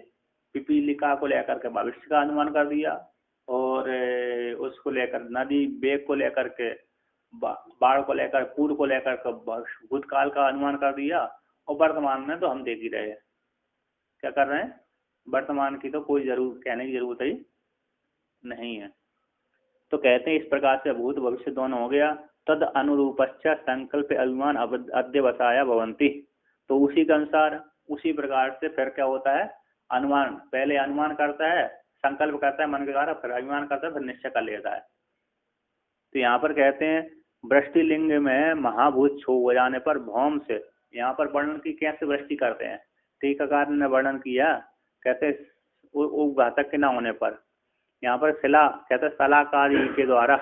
पिपीलिका को लेकर के भविष्य का अनुमान कर दिया, और उसको लेकर नदी वेग को लेकर के, बाढ़ को लेकर, पूर्व को लेकर के भूतकाल का अनुमान कर दिया, और वर्तमान में तो हम देख ही रहे हैं क्या कर रहे हैं, वर्तमान की तो कोई कहने की जरूरत ही नहीं है। तो कहते हैं इस प्रकार से भूत भविष्य दोनों हो गया। तद अनुरूपश्च संकल्प अभिमान अध्यवसाया भवंती। तो उसी के अनुसार, उसी प्रकार से फिर क्या होता है, अनुमान, पहले अनुमान करता है, संकल्प करता है मन के द्वारा, फिर अभिमान करता है, फिर निश्चय कर लेता है। तो यहाँ पर कहते हैं वृष्टि लिंग में महाभूत छो हो जाने पर भौम से, यहाँ पर वर्णन की कैसे वृष्टि करते हैं, टीकाकार ने वर्णन किया, कहते घातक के न होने पर, यहाँ पर शिला कहते सलाकादि के द्वारा,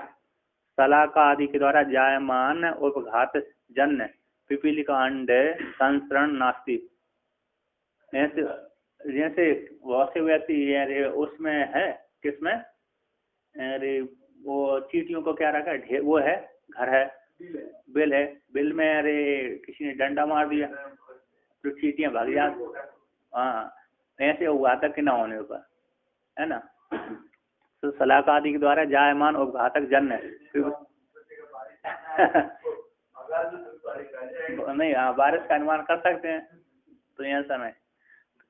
सलाका आदि के द्वारा जायमान उपघात जन्य पिपीलिका अंड संसरण नास्ति। ऐसे जैसे वैसे व्यक्ति उसमें है, किसमें, अरे वो चींटियों को क्या रखा है, वो है, घर है, बिल है, बिल में अरे किसी ने डंडा मार दिया तो चींटियां भाग जाती। हाँ, ऐसे उघातक के न होने पर, है ना, तो सलाका आदि के द्वारा जायमान उपघातक जन्य नहीं, हाँ बारिश का अनुमान कर सकते हैं। तो यह समय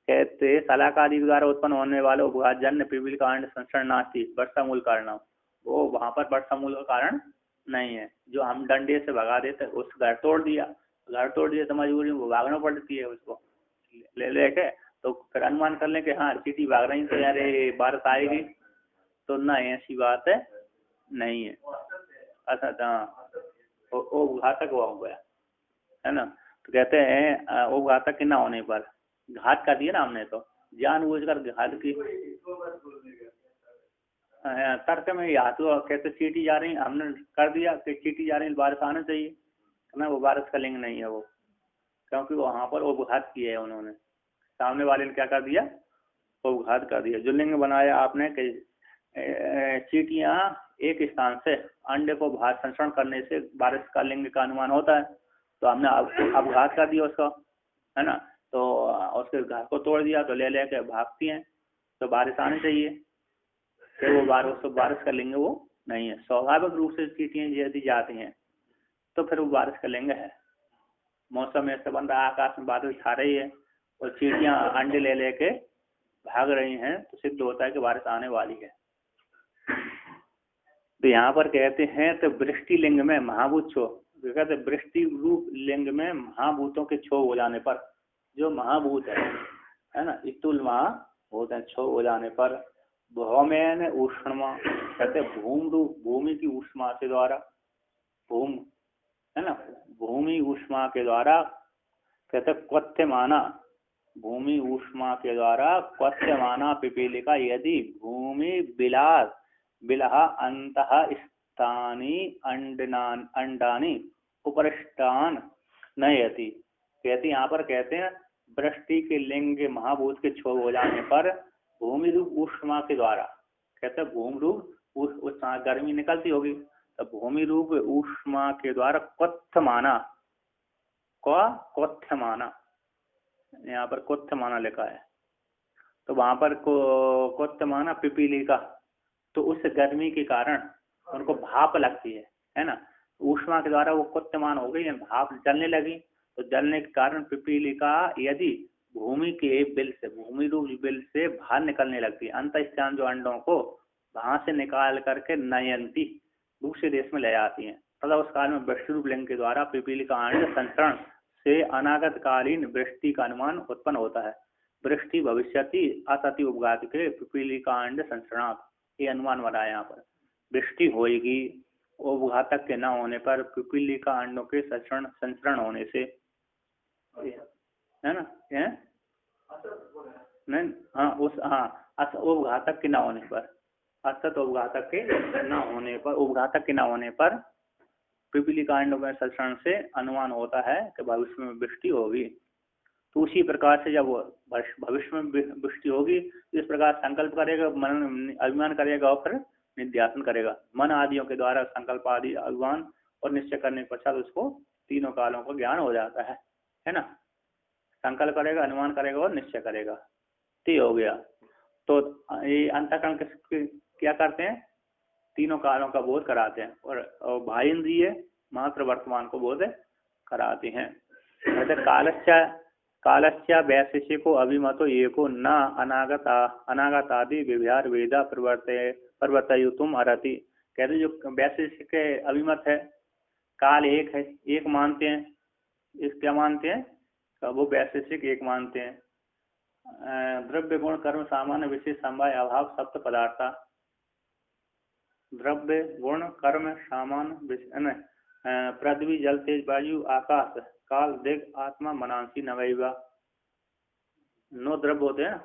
कहते सलाका आदि के द्वारा उत्पन्न होने वाले उपघात जन्य पिपीलिका अंड संसरण नास्ति वर्षा मूल कारण, वो वहाँ पर वर्षा मूल का कारण नहीं है। जो हम डंडे से भगा देते, उस घर तोड़ दिया तो मजबूरी में भागना पड़ती है, उसको ले लेके, तो फिर अनुमान कर लें कि हाँ चींटी भाग रही, तो यार बारिश आएगी, तो ना ऐसी बात है नहीं है। अच्छा, हाँ वो घातक हुआ गया, है ना। तो कहते हैं वो घातक के ना होने पर, घात कर दिया ना हमने, तो जानबूझकर घात की तर्क में या तो कहते चींटी जा रही, हमने कर दिया कि चींटी जा रही बारिश आना चाहिए ना, वो बारिश का लिंग नहीं है वो, क्योंकि वहाँ पर वो घात किया है उन्होंने, सामने वाले ने क्या कर दिया, वो घात कर दिया। जो लिंग बनाया आपने कि चींटियां एक स्थान से अंडे को बाहर संचरण करने से बारिश का लिंग का अनुमान होता है, तो हमने अब घात कर दिया उसका, है ना, तो उसके घर को तोड़ दिया, तो ले लेके भागती हैं, तो बारिश आनी चाहिए। कि वो बारिश का लिंग वो नहीं है। स्वाभाविक रूप से चींटियां यदि जाती हैं तो फिर वो बारिश का लिंग है। मौसम ऐसा बन रहा है, आकाश में बादल छा रही है और चींटियां अंडे ले लेके भाग रही हैं, तो सिद्ध होता है कि बारिश आने वाली है। तो यहाँ पर कहते हैं तो वृष्टि लिंग में महाभूत छो, कहते वृष्टि रूप लिंग में महाभूतों के छो हो जाने पर, जो महाभूत है ना, स्थूल महाभूत है, छो हो जाने पर भौमेन ऊष्मा, कहते भूम रूप भूमि की ऊष्मा के द्वारा, भूम है ना, भूमि ऊष्मा के द्वारा, कहते क्वथ्यमाना, भूमि ऊष्मा के द्वारा क्वथ्यमाना पिपीलिका यदि भूमि बिलह अंतः स्थानी अंडानी उपरिष्टान नयति। कहते यहाँ पर कहते हैं वृष्टि के लिंग महाभूत के क्षोभ हो जाने पर भूमि रूप ऊष्मा के द्वारा, कहते हैं भूमि रूप गर्मी निकलती होगी तो भूमि रूप ऊष्मा के द्वारा क्वथ्यमाना, यहाँ पर क्वथ्यमाना लिखा है, तो वहां पर क्वथ्यमाना पिपीलिका, तो उस गर्मी के कारण उनको भाप लगती है ना, ऊष्मा के द्वारा वो क्वथ्यमान हो गई, भाप जलने लगी, तो जलने के कारण पिपीलिका यदि भूमि के बिल से, भूमि रूप बिल से बाहर निकलने लगती है, अंतःस्थान जो अंडों को वहां से निकाल करके नयंती दूसरे देश में ले जाती हैं, तथा उस काल में वृष्टि रूप लिंग के द्वारा पिपीलिका अंड संचरण से अनागत कालीन वृष्टि का अनुमान उत्पन्न होता है। वृष्टि भविष्यति असति उपघात के पिपीलिका अंड संचरणात्, ये अनुमान बना है यहाँ पर, वृष्टि होएगी उपघातक के न होने पर, पिपीलिका अंडों के संचरण होने से, है ना, नहीं हाँ उपघातक के न होने पर, असत उपघातक के न होने पर, उपघातक के न होने पर पिपीलिका अंडों के संचरण से अनुमान होता है कि भविष्य में वृष्टि होगी। तो उसी प्रकार से जब भविष्य में वृष्टि होगी, इस प्रकार संकल्प करेगा, मन अभिमान करेगा और फिर निध्यासन करेगा। मन आदियों के द्वारा संकल्प आदि अभिमान और निश्चय करने के पश्चात उसको तीनों कालों का ज्ञान हो जाता है ना। संकल्प करेगा, अनुमान करेगा और निश्चय करेगा, तो हो गया। तो ये अंतःकरण क्या करते हैं, तीनों कालों का बोध कराते हैं और बाह्य इंद्रिय मात्र वर्तमान को बोध कराते हैं। कालस्य वैशेषिको अभिमतो एको न अनागत आदि विहार वेदा प्रवर्तयितुम अर्हति। कहते जो वैशेषिक के अभिमत है, काल एक है, एक मानते हैं, इस क्या मानते हैं, वो वैशेषिक एक मानते हैं। द्रव्य गुण कर्म सामान्य विशेष समवाय अभाव सप्त पदार्था, द्रव्य गुण कर्म सामान्य पृथ्वी जल तेज वायु आकाश काल दिग आत्मा मनांसी नवैवा, 9 द्रव्य होते हैं,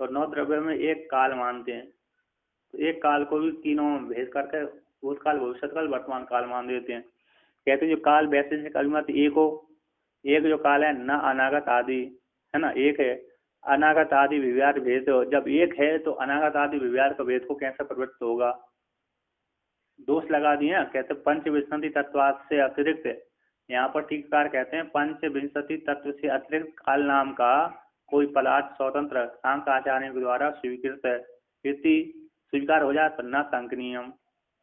तो 9 द्रव्य में एक काल मानते हैं, तो एक काल को भी तीनों भेद करके भूतकाल भविष्यकाल वर्तमान काल मान देते हैं। कहते हैं जो काल वैशेषिक अभिमत एक जो काल है न अनागत आदि, है ना, एक है, अनागत आदि विव्यार भेद, जब एक है तो अनागत आदि विव्यार का भेद को कैसे प्रवृत्त होगा, दोष लगा दिए। कहते पंचविंशति तत्वाद से अतिरिक्त, यहाँ पर टीकाकार कहते हैं पंचविंशति तत्व से अतिरिक्त काल नाम का कोई पदार्थ स्वतंत्र सांख्य आचार्यों के द्वारा स्वीकृत यदि स्वीकार हो जाए तो न संकनीयम,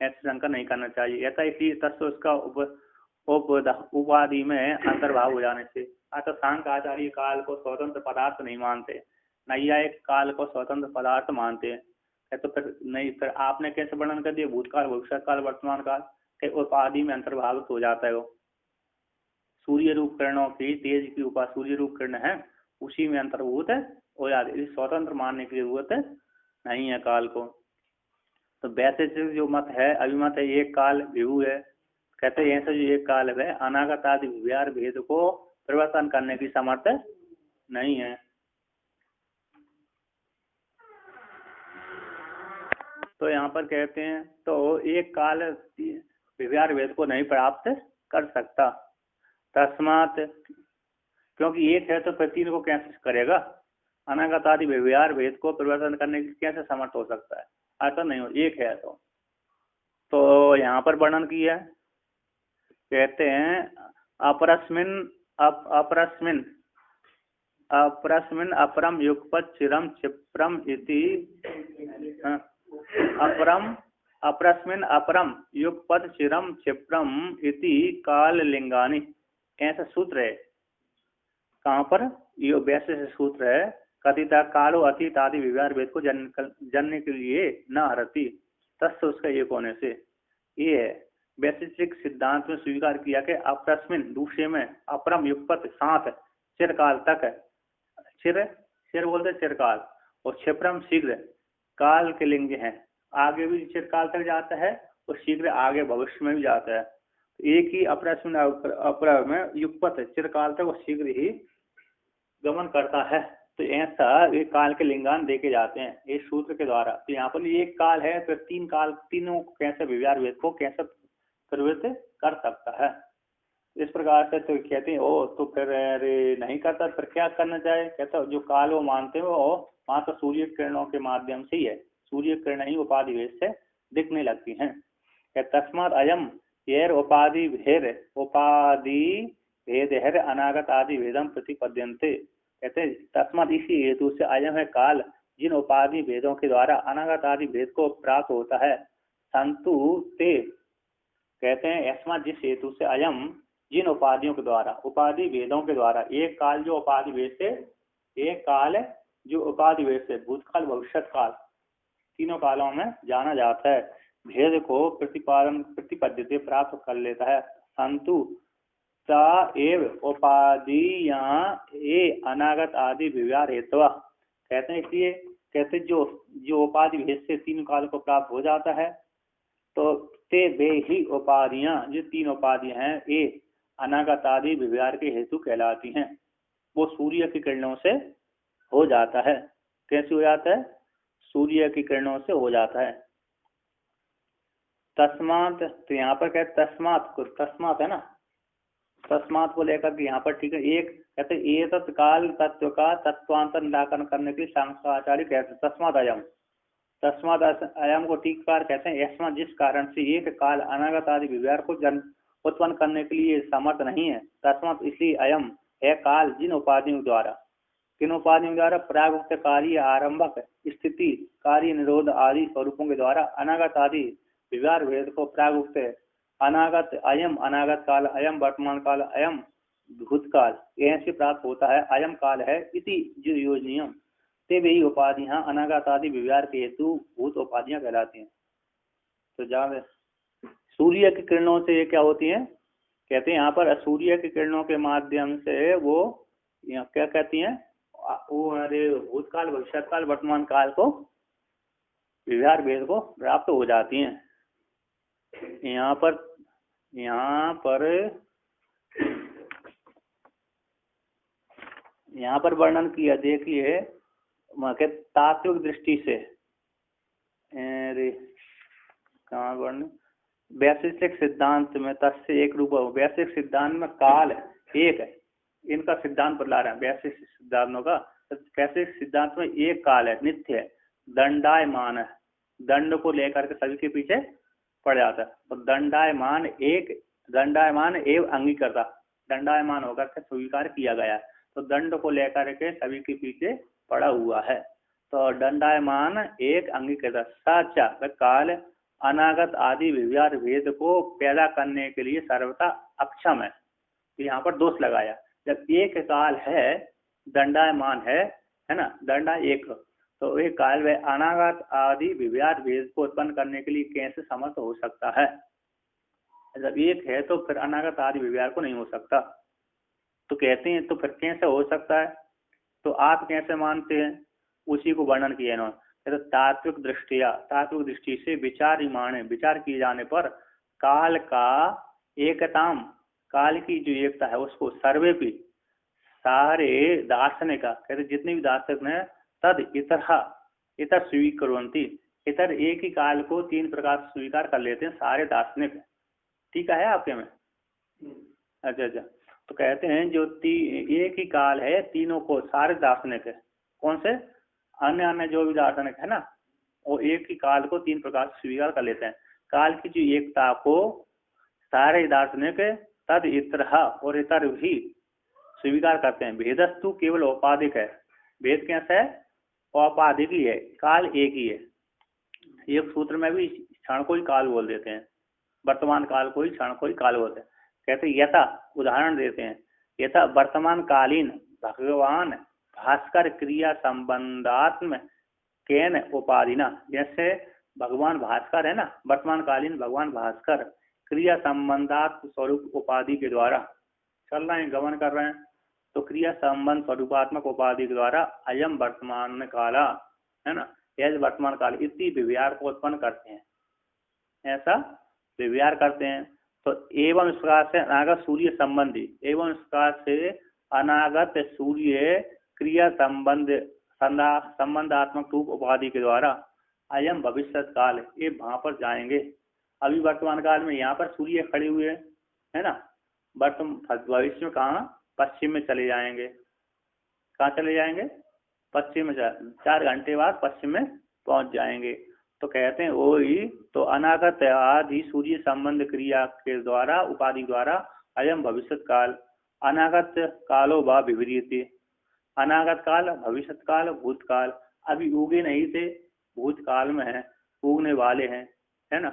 ऐसे शंका नहीं करना चाहिए। ऐसा इसलिए तत्व उसका उपाधि में अंतर्भाव हो जाने से, अतः सांख्य आचार्य काल को स्वतंत्र पदार्थ नहीं मानते, नैयायिक काल को स्वतंत्र पदार्थ मानते हैं। तो फिर नहीं, फिर आपने कैसे वर्णन कर दिया भूतकाल भविष्यकाल वर्तमान काल के उपाधि में अंतर्भावित हो जाता है। वो सूर्य रूप किरणों की तेज की उपा सूर्य रूप किरण है, उसी में अंतर्भूत हो जाती है, स्वतंत्र मानने की जरूरत नहीं है काल को। तो वैसे जो मत है अभिमत है एक काल विभु है, कहते हैं ऐसा जो एक काल है अनागत आदि विहार भेद को परिवर्तन करने की समर्थ नहीं है। तो यहाँ पर कहते हैं तो एक काल विहार भेद को नहीं प्राप्त कर सकता, तस्मात, क्योंकि एक है तो फिर तीन को कैसे करेगा, अनागत आदि विहार भेद को परिवर्तन करने की कैसे समर्थ हो सकता है, ऐसा नहीं हो, एक है तो यहाँ पर वर्णन किया है, कहते हैं अपरस्मिन अपरम युगपत चिरम क्षिप्रम इति अपरम अपरस्मिन अपरम युगपद चिरम क्षिप्रम इति काल लिंगानी। ऐसा सूत्र है कहाँ पर, ये वैसे से सूत्र है। कथिता कालो अतीत आदि व्यवहार वेद को जानने के लिए न हरती तस्य, उसका एक होने से ये है। वैशिष्टिक सिद्धांत में स्वीकार किया कि अपरस्मिन दूसरे में, अपरम युगपत साथ, चिरकाल तक है, चिर बोलते चिरकाल, और क्षिप्रम शीघ्र, काल के लिंग हैं, आगे भी चिरकाल तक जाता है और शीघ्र आगे भविष्य में भी जाता है। एक ही अपरस्मिन अपर में युगपत चिरकाल तक और शीघ्र ही गमन करता है। तो ऐसा एक काल के लिंगान देखे जाते हैं इस सूत्र के द्वारा। तो यहाँ पर एक काल है, फिर तीन काल, तीनों कैसे व्यवहार वेद को कैसे प्रवृत्त कर सकता है, इस प्रकार से। तो कहते हैं ओ तो फिर अरे नहीं करता, फिर क्या करना चाहिए। कहते जो काल वो मानते हो वहाँ तो सूर्य किरणों के माध्यम से ही है, सूर्य किरण ही उपाधि भेद से दिखने लगती हैं। तस्मात् अयम येर उपाधि भेद है अनागत आदि भेदम प्रतिपद्यन्ते। कहते तस्मात् इसी हेतु से अयम है काल, जिन उपाधि भेदों के द्वारा अनागत आदि भेद को प्राप्त होता है। संतु ते कहते हैं ऐसा जिस हेतु से अयम, जिन उपाधियों के द्वारा, उपाधि भेदों के द्वारा, एक काल जो उपाधि भेद से, एक काल जो उपाधि भेद से भूतकाल भविष्यत काल तीनों कालों में जाना जाता है, भेद को प्रतिपद्यते प्राप्त कर लेता है। संतु सा एव उपाधि यहाँ ए अनागत आदि व्यवहार हेतु। कहते हैं इसलिए कहते जो उपाधि भेद से तीन काल को प्राप्त हो जाता है, तो ते वे ही उपाधियां, जो तीन उपाधियां हैं, ए अनागत आदि व्यवहार के हेतु कहलाती हैं। वो सूर्य की किरणों से हो जाता है। कैसे हो जाता है, सूर्य की किरणों से हो जाता है। तस्मात, तो यहाँ पर कहते तस्मात है ना, तस्मात को लेकर के यहाँ पर ठीक है। एक कहते ये तत्काल तत्व का तत्वांतर निराकरण करने के लिए सांख्याचार्य कहते हैं तस्मात अयम। तस्मात अयम को टीककार कहते हैं ऐसा जिस कारण से एक काल अनागत आदि व्यवहार को उत्पन्न करने के लिए समर्थ नहीं है। तस्मात इसलिए अयम है काल, जिन उपाधियों द्वारा, किन उपाधियों द्वारा, प्रागुक्त कार्य आरंभक स्थिति कार्य निरोध आदि स्वरूपों के द्वारा अनागत आदि व्यवहार भेद को प्रागुक्त अनागत अयम अनागत काल, अयम वर्तमान काल, अयम भूतकाल ऐसे प्राप्त होता है। अयम काल है इति जो योजनियम ते वही उपाधियां अनागत आदि व्यवहार के हेतु भूत उपाधियां कहलाती हैं। तो जहाँ सूर्य की किरणों से ये क्या होती है, कहते हैं यहाँ पर सूर्य की किरणों के माध्यम से वो यहाँ क्या कहती हैं, वो हमारे भूतकाल भविष्यकाल वर्तमान काल को व्यवहार भेद को प्राप्त हो जाती हैं। यहाँ पर वर्णन किया, देखिए तात्विक दृष्टि से, कहाँ वर्णन, वैशिष्टिक सिद्धांत में तस्य एक रूप, वैशिष्टिक सिद्धांत में काल एक है, इनका सिद्धांत बदला रहे हैं वैशिष्टिक सिद्धांतों का। वैशिष्टिक सिद्धांत में एक काल है, नित्य है, दंडायमान है, दंड को लेकर के सभी के पीछे पड़ जाता है। तो दंडायमान एवं अंगीकर्ता, दंडायमान होकर के स्वीकार किया गया है, तो दंड को लेकर के सभी के पीछे पड़ा हुआ है। तो दंडायमान एक अंगीकर्ता साचा काल अनागत आदि व्यवहार भेद को पैदा करने के लिए सर्वथा अक्षम है। तो यहाँ पर दोष लगाया, जब एक काल है दंडायमान है ना, दंडा एक, तो एक काल वह अनागत आदि व्यवहार भेद को उत्पन्न करने के लिए कैसे समर्थ हो सकता है। जब एक है तो फिर अनागत आदि व्यवहार को नहीं हो सकता। तो कहते हैं तो फिर कैसे हो सकता है, तो आप कैसे मानते हैं, उसी को वर्णन किया इन्होंने। तो तात्विक दृष्टि से विचार किए जाने पर काल का एकताम, काल की जो एकता है उसको सर्वे भी सारे दार्शनिक, कहते जितने भी दार्शनिक हैं, तद इतर स्वीकुर्वन्ति, इतर एक ही काल को तीन प्रकार से स्वीकार कर लेते हैं सारे दार्शनिक। ठीक है आपके में, अच्छा। तो कहते हैं जो एक ही काल है, तीनों को सारे दार्शनिक है, कौन से, अन्य जो भी दार्शनिक है ना, वो एक ही काल को तीन प्रकार से स्वीकार कर लेते हैं। काल की जो एकता को सारे दार्शनिक तद इतर और इतर भी स्वीकार करते हैं। भेदस्तु केवल औपाधिक है, भेद कैसा है, औपाधिक ही है, काल एक ही है। एक सूत्र में भी क्षण को ही काल बोल देते हैं, वर्तमान काल को ही क्षण को ही काल बोलते हैं। कहते हैं यथा, उदाहरण देते हैं, यथा वर्तमान कालीन भगवान भास्कर क्रिया संबंधात्म केन उपाधिना, जैसे भगवान भास्कर है ना, वर्तमान कालीन भगवान भास्कर क्रिया संबंधात्म स्वरूप उपाधि के द्वारा चल रहे हैं, गमन कर रहे हैं, तो क्रिया संबंध स्वरूपात्मक उपाधि के द्वारा अयम वर्तमान काला, है ना, यह वर्तमान काल इसी विव्यार को उत्पन्न करते हैं, ऐसा विव्यार करते हैं। तो एवं इस प्रकार से अनागत सूर्य संबंधी, एवं इस प्रकार से अनागत सूर्य क्रिया संबंधात्मक रूप उपाधि के द्वारा अयम भविष्य काल, ये वहां पर जाएंगे। अभी वर्तमान काल में यहाँ पर सूर्य खड़े हुए है ना, भविष्य में कहाँ, पश्चिम में चले जाएंगे। कहाँ चले जाएंगे? पश्चिम में। 4 घंटे बाद पश्चिम में पहुंच जाएंगे। तो कहते हैं वही तो अनागत आदि सूर्य संबंध क्रिया के द्वारा उपाधि द्वारा अयम भविष्य काल, अनागत कालो व विपरीत, अनागत काल, भविष्य काल, भूतकाल, अभी उगे नहीं थे, भूतकाल में है, उगने वाले हैं, है ना।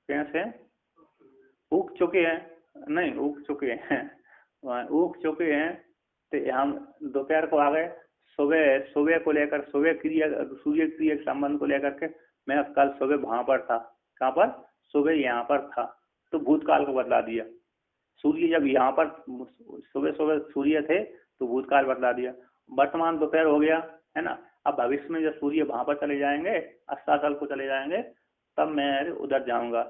कैसे उग चुके हैं, नहीं उग चुके हैं, उग चुके हैं। तो हम दोपहर को आ गए, सुबह को लेकर, सुबह क्रिया सूर्य क्रिया के संबंध को लेकर के मैं कल सुबह वहां पर था, कहाँ पर? सुबह यहाँ पर था, तो भूतकाल को बदला दिया। सूर्य जब यहाँ पर सुबह सूर्य थे तो भूतकाल बदला दिया। वर्तमान दोपहर हो गया, है ना। अब भविष्य में जब सूर्य वहां पर चले जाएंगे, अस्ताचल को चले जाएंगे, तब मैं उधर जाऊंगा।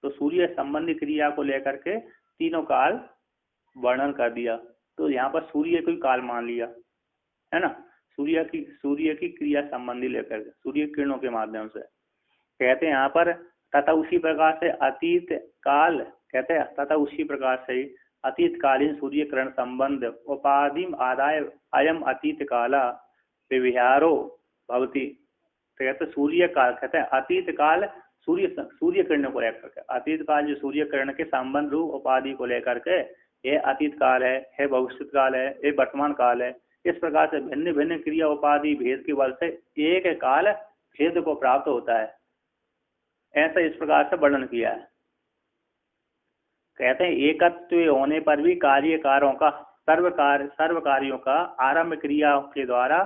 तो सूर्य संबंधी क्रिया को लेकर के तीनों काल वर्णन कर दिया। तो यहाँ पर सूर्य को ही काल मान लिया, है ना, सूर्य की क्रिया संबंधी लेकर के, सूर्य किरणों के माध्यम से। कहते हैं यहाँ पर तथा उसी प्रकार से अतीत काल, कहते हैं तथा उसी प्रकार से अतीत कालीन सूर्य किरण संबंध उपाधि आदाय अयम अतीत काला विहारो भवती। तो कहते सूर्य काल, कहते हैं अतीत काल सूर्य किरणों को लेकर के, अतीत काल जो सूर्य किरण के संबंध रूप उपाधि को लेकर के ये अतीत काल है भविष्य काल है, ये वर्तमान काल है। इस प्रकार से भिन्न भिन्न क्रिया उपाधि भेद के बल से एक काल भेद को प्राप्त होता है, ऐसा इस प्रकार से वर्णन किया है। कहते हैं एकत्व होने पर भी कार्यकारों का सर्व कार्यों का आरंभ क्रिया के द्वारा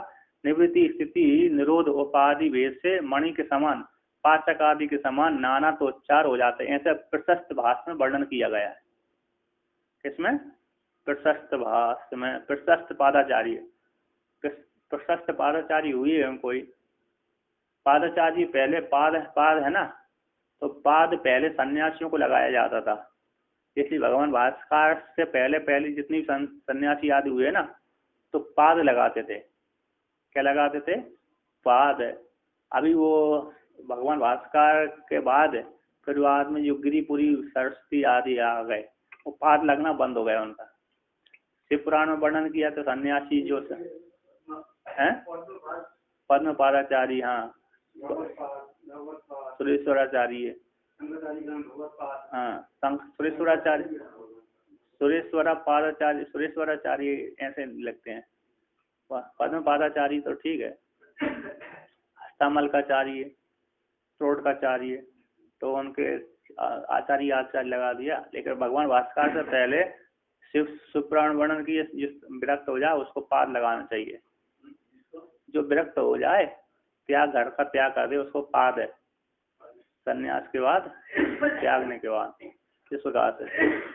निवृत्ति स्थिति निरोध उपाधि भेद से मणि के समान पाचक आदि के समान नाना तो उच्चार हो जाते हैं, ऐसा प्रशस्त भाष्य में वर्णन किया गया है। किसमें? प्रशस्त भाष्य में। प्रशस्त पादाचार्य, प्रशस्त पादाचार्य हुई है कोई पादाचार्य, पहले पाद है ना, तो पाद पहले सन्यासियों को लगाया जाता था, इसलिए भगवान भास्कर से पहले जितनी सन्यासी आदि हुए ना, तो पाद लगाते थे। क्या लगाते थे? पाद। अभी वो भगवान भास्कर के बाद फिर बाद में जो गिरिपुरी सरस्वती आदि आ गए, वो पाद लगना बंद हो गया उनका। शिव पुराण में वर्णन किया तो सन्यासी जो है पद्म पादाचार्य, हाँ सुरेश्वराचार्य, हाँ सुरेश्वराचार्य ऐसे लगते हैं। पद्म पादाचार्य तो ठीक है, हस्तामलकाचार्य, त्रोटकाचार्य, तो उनके आचार्य लगा दिया। लेकिन भगवान भास्कर से पहले शिव पुराण वर्णन किए, जिस विरक्त हो जाए उसको पाद लगाना चाहिए। जो विरक्त हो जाए, त्याग घर का त्याग कर दे, उसको पाद है। संन्यास के बाद, त्यागने के बाद, इस प्रकार से।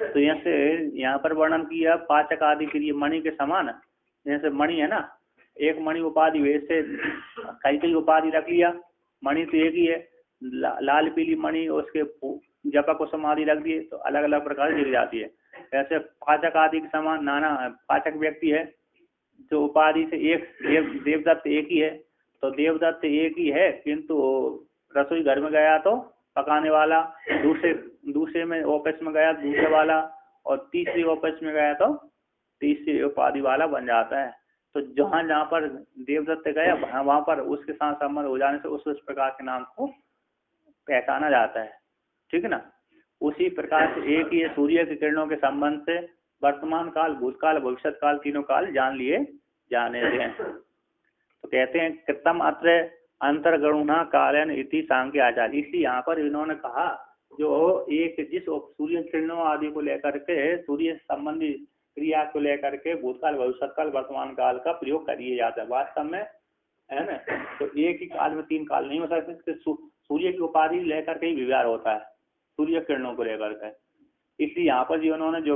तो यहाँ पर वर्णन किया पाचक आदि के लिए मणि के समान। जैसे मणि है ना, एक मणि उपाधि वैसे कई उपाधि रख लिया, मणि तो एक ही है। लाल पीली मणि उसके जपक को समाधि रख दिए तो अलग अलग प्रकार गिर जाती है। ऐसे पाचक आदि के समान नाना पाचक व्यक्ति है, जो उपाधि से एक देवदत्त एक ही है, तो देवदत्त एक ही है, किंतु रसोई घर में गया तो पकाने वाला, दूसरे में ऑफिस में गया दूसरे वाला, और तीसरी ऑफिस में गया तो तीसरी उपाधि वाला बन जाता है। तो जहाँ पर देवदत्त गया वहाँ पर उसके साथ संबंध हो जाने से उस प्रकार के नाम को पहचाना जाता है, ठीक है ना। उसी प्रकार से एक ही सूर्य की किरणों के संबंध से वर्तमान काल, भूतकाल, भविष्य काल, तीनों काल जान लिए जाने हैं। तो कहते हैं कृतम अत्र अंतर्गुणा कालन इति सांख्य आचार्य। इसी यहाँ पर इन्होंने कहा जो एक जिस सूर्य किरणों आदि को लेकर के सूर्य संबंधी क्रिया को लेकर के भूतकाल भविष्यकाल वर्तमान काल का प्रयोग करिए जाता है वास्तव में, है ना। तो एक ही काल में तीन काल नहीं हो सकते, सूर्य की उपाधि लेकर के ही व्यवहार होता है सूर्य किरणों को लेकर के। इसलिए यहाँ पर जो उन्होंने जो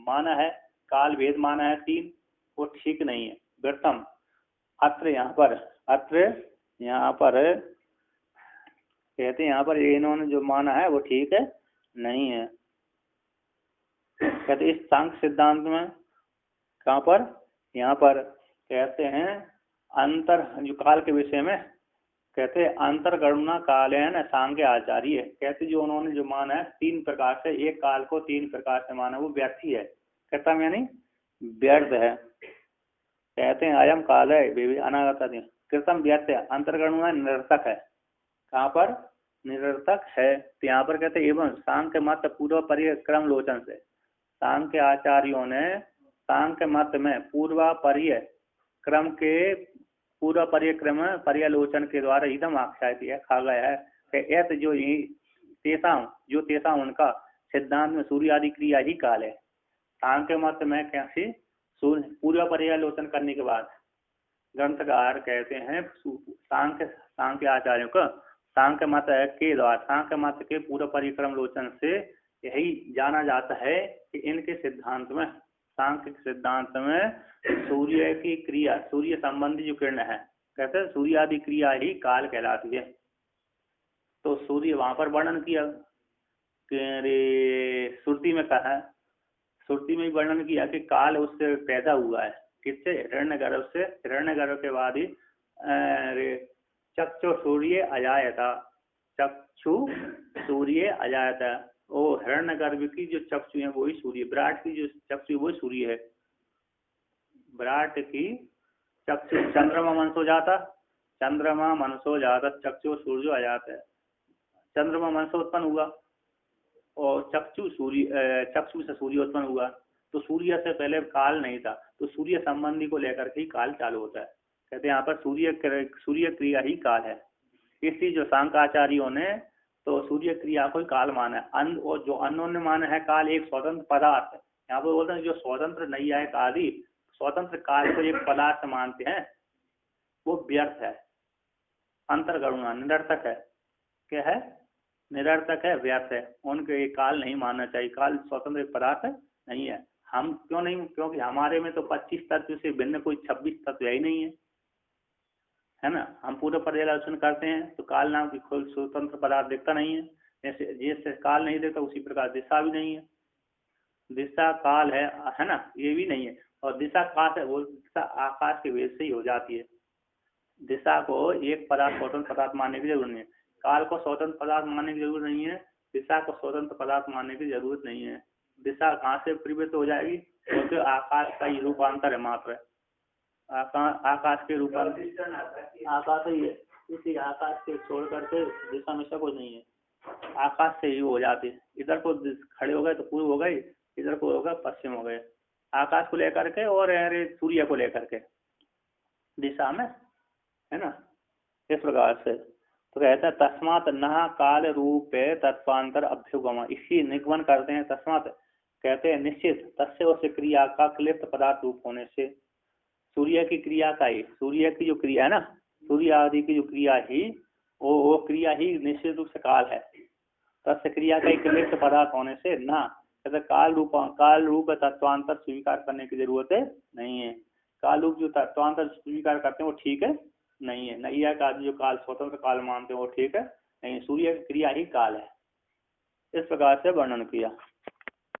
माना है काल भेद माना है तीन, वो ठीक नहीं है। व्यर्थम अत्र यहाँ पर कहते हैं यहाँ पर इन्होंने जो माना है वो ठीक है नहीं है। कहते इस सांख्य सिद्धांत में कहाँ पर, यहाँ पर कहते हैं अंतर जो काल के विषय में कहते हैं अंतर्गणना काल है ना सांख्य आचार्य। कहते जो उन्होंने जो माना है तीन प्रकार से, एक काल को तीन प्रकार से माना वो व्यर्थी है, कहता यानी व्यर्थ है। कहते हैं अयम काल है अनागत कृतम व्यर्थ है, अंतर्गणना निरर्थक है। कहाँ पर निरर्थक है, तो यहाँ पर कहते एवं सांख्य मत पूर्व परिक्रम लोचन से, सांख्य आचार्यों ने सांख्य मत में पूर्व परिक्रम पर्यालोचन के द्वारा इदम आख्याय किया कहा गया है कि ऐसे जो तेसा उनका सिद्धांत में सूर्य आदि क्रिया ही काल है। सांख्य मत में कैसी पूर्व पर्यालोचन करने के बाद ग्रंथकार कहते हैं सांख्य आचार्यों का सांख्य मत के द्वारा, सांख्य मत के पूर्व परिक्रम लोचन से यही जाना जाता है कि इनके सिद्धांत में, सांख्य सिद्धांत में सूर्य की क्रिया, सूर्य संबंधी जो किरण है कहते हैं सूर्य आदि क्रिया ही काल कहलाती है। तो सूर्य वहां पर वर्णन किया श्रुति में कहा, श्रुति में वर्णन किया कि काल उससे पैदा हुआ है, किससे, हिरण्यगर्भ से। हिरण्यगर्भ के बाद ही चक्षु सूर्य अजायता, चक्षु सूर्य अजायता। ओ हिरण्यगर्भ की जो चक्षु है वही सूर्य, विराट की जो चक्षु वो सूर्य है। विराट की चक्षु चंद्रमा मनसो जाता, चंद्रमा मनसो जाता चक्षु सूर्य अजाता है। चंद्रमा मन से उत्पन्न हुआ और चक्षु से सूर्य उत्पन्न हुआ। तो सूर्य से पहले काल नहीं था, तो सूर्य संबंधी को लेकर के ही काल चालू होता है। कहते हैं यहाँ पर सूर्य क्रिया ही काल है। इसलिए जो सांख्याचार्यों ने तो सूर्य क्रिया को ही काल माना है। और जो अन्योन्य माना है काल एक स्वतंत्र पदार्थ है। यहाँ पर बोलते हैं जो स्वतंत्र नहीं है आदि स्वतंत्र काल को एक पदार्थ मानते हैं वो व्यर्थ है, अंतर्गणना निरर्थक है। क्या है, निरर्थक है, व्यर्थ है। उनके ये काल नहीं मानना चाहिए, काल स्वतंत्र पदार्थ नहीं है। हम क्यों नहीं, क्योंकि हमारे में तो 25 तत्व से भिन्न कोई 26 तत्व ही नहीं है ना। हम पूरा पर्यालोचन करते हैं तो काल नाम की कोई स्वतंत्र पदार्थ दिखता नहीं है। जैसे काल नहीं दिखता उसी प्रकार दिशा भी नहीं है। दिशा काल है ना, ये भी नहीं है। और दिशा काश है, वो दिशा आकाश के वेग से ही हो जाती है। दिशा को एक पदार्थ स्वतंत्र पदार्थ मानने की जरूरत नहीं है, काल को स्वतंत्र पदार्थ मानने की जरूरत नहीं है, दिशा को स्वतंत्र पदार्थ मानने की जरूरत नहीं है। दिशा कहाँ से परिवर्तित हो जाएगी, क्योंकि आकाश का ही रूपांतर है मात्र। आकाश के रूपांतर आकाश ही है, इसी आकाश के छोड़ करके दिशा में कुछ नहीं है। आकाश से ही हो जाती है। इधर को खड़े हो गए तो पूर्व हो गए, इधर को होगा पश्चिम हो गए। आकाश को लेकर के और सूर्य को लेकर के दिशा में, है ना, इस प्रकार से। तो कहते हैं तस्मात न काल रूप तत्वांतर अभ्युगम, इसी निगमन करते हैं। तस्मात कहते हैं निश्चित, तस्य उस क्रिया का क्लिप्त पदार्थ रूप होने से, सूर्य की क्रिया का ही, सूर्य की जो क्रिया है ना, सूर्य आदि की जो क्रिया ही वो क्रिया ही निश्चित रूप से काल है। तस्य क्रिया का ही क्लिप्त पदार्थ होने से ना कहते काल रूप तत्वांतर स्वीकार करने की जरूरत नहीं है। काल रूप जो तत्वांतर स्वीकार करते हैं वो ठीक है नहीं है। नैया का जो काल स्वतंत्र काल मानते हैं वो ठीक है नहीं, सूर्य की क्रिया ही काल है। इस प्रकार से वर्णन किया।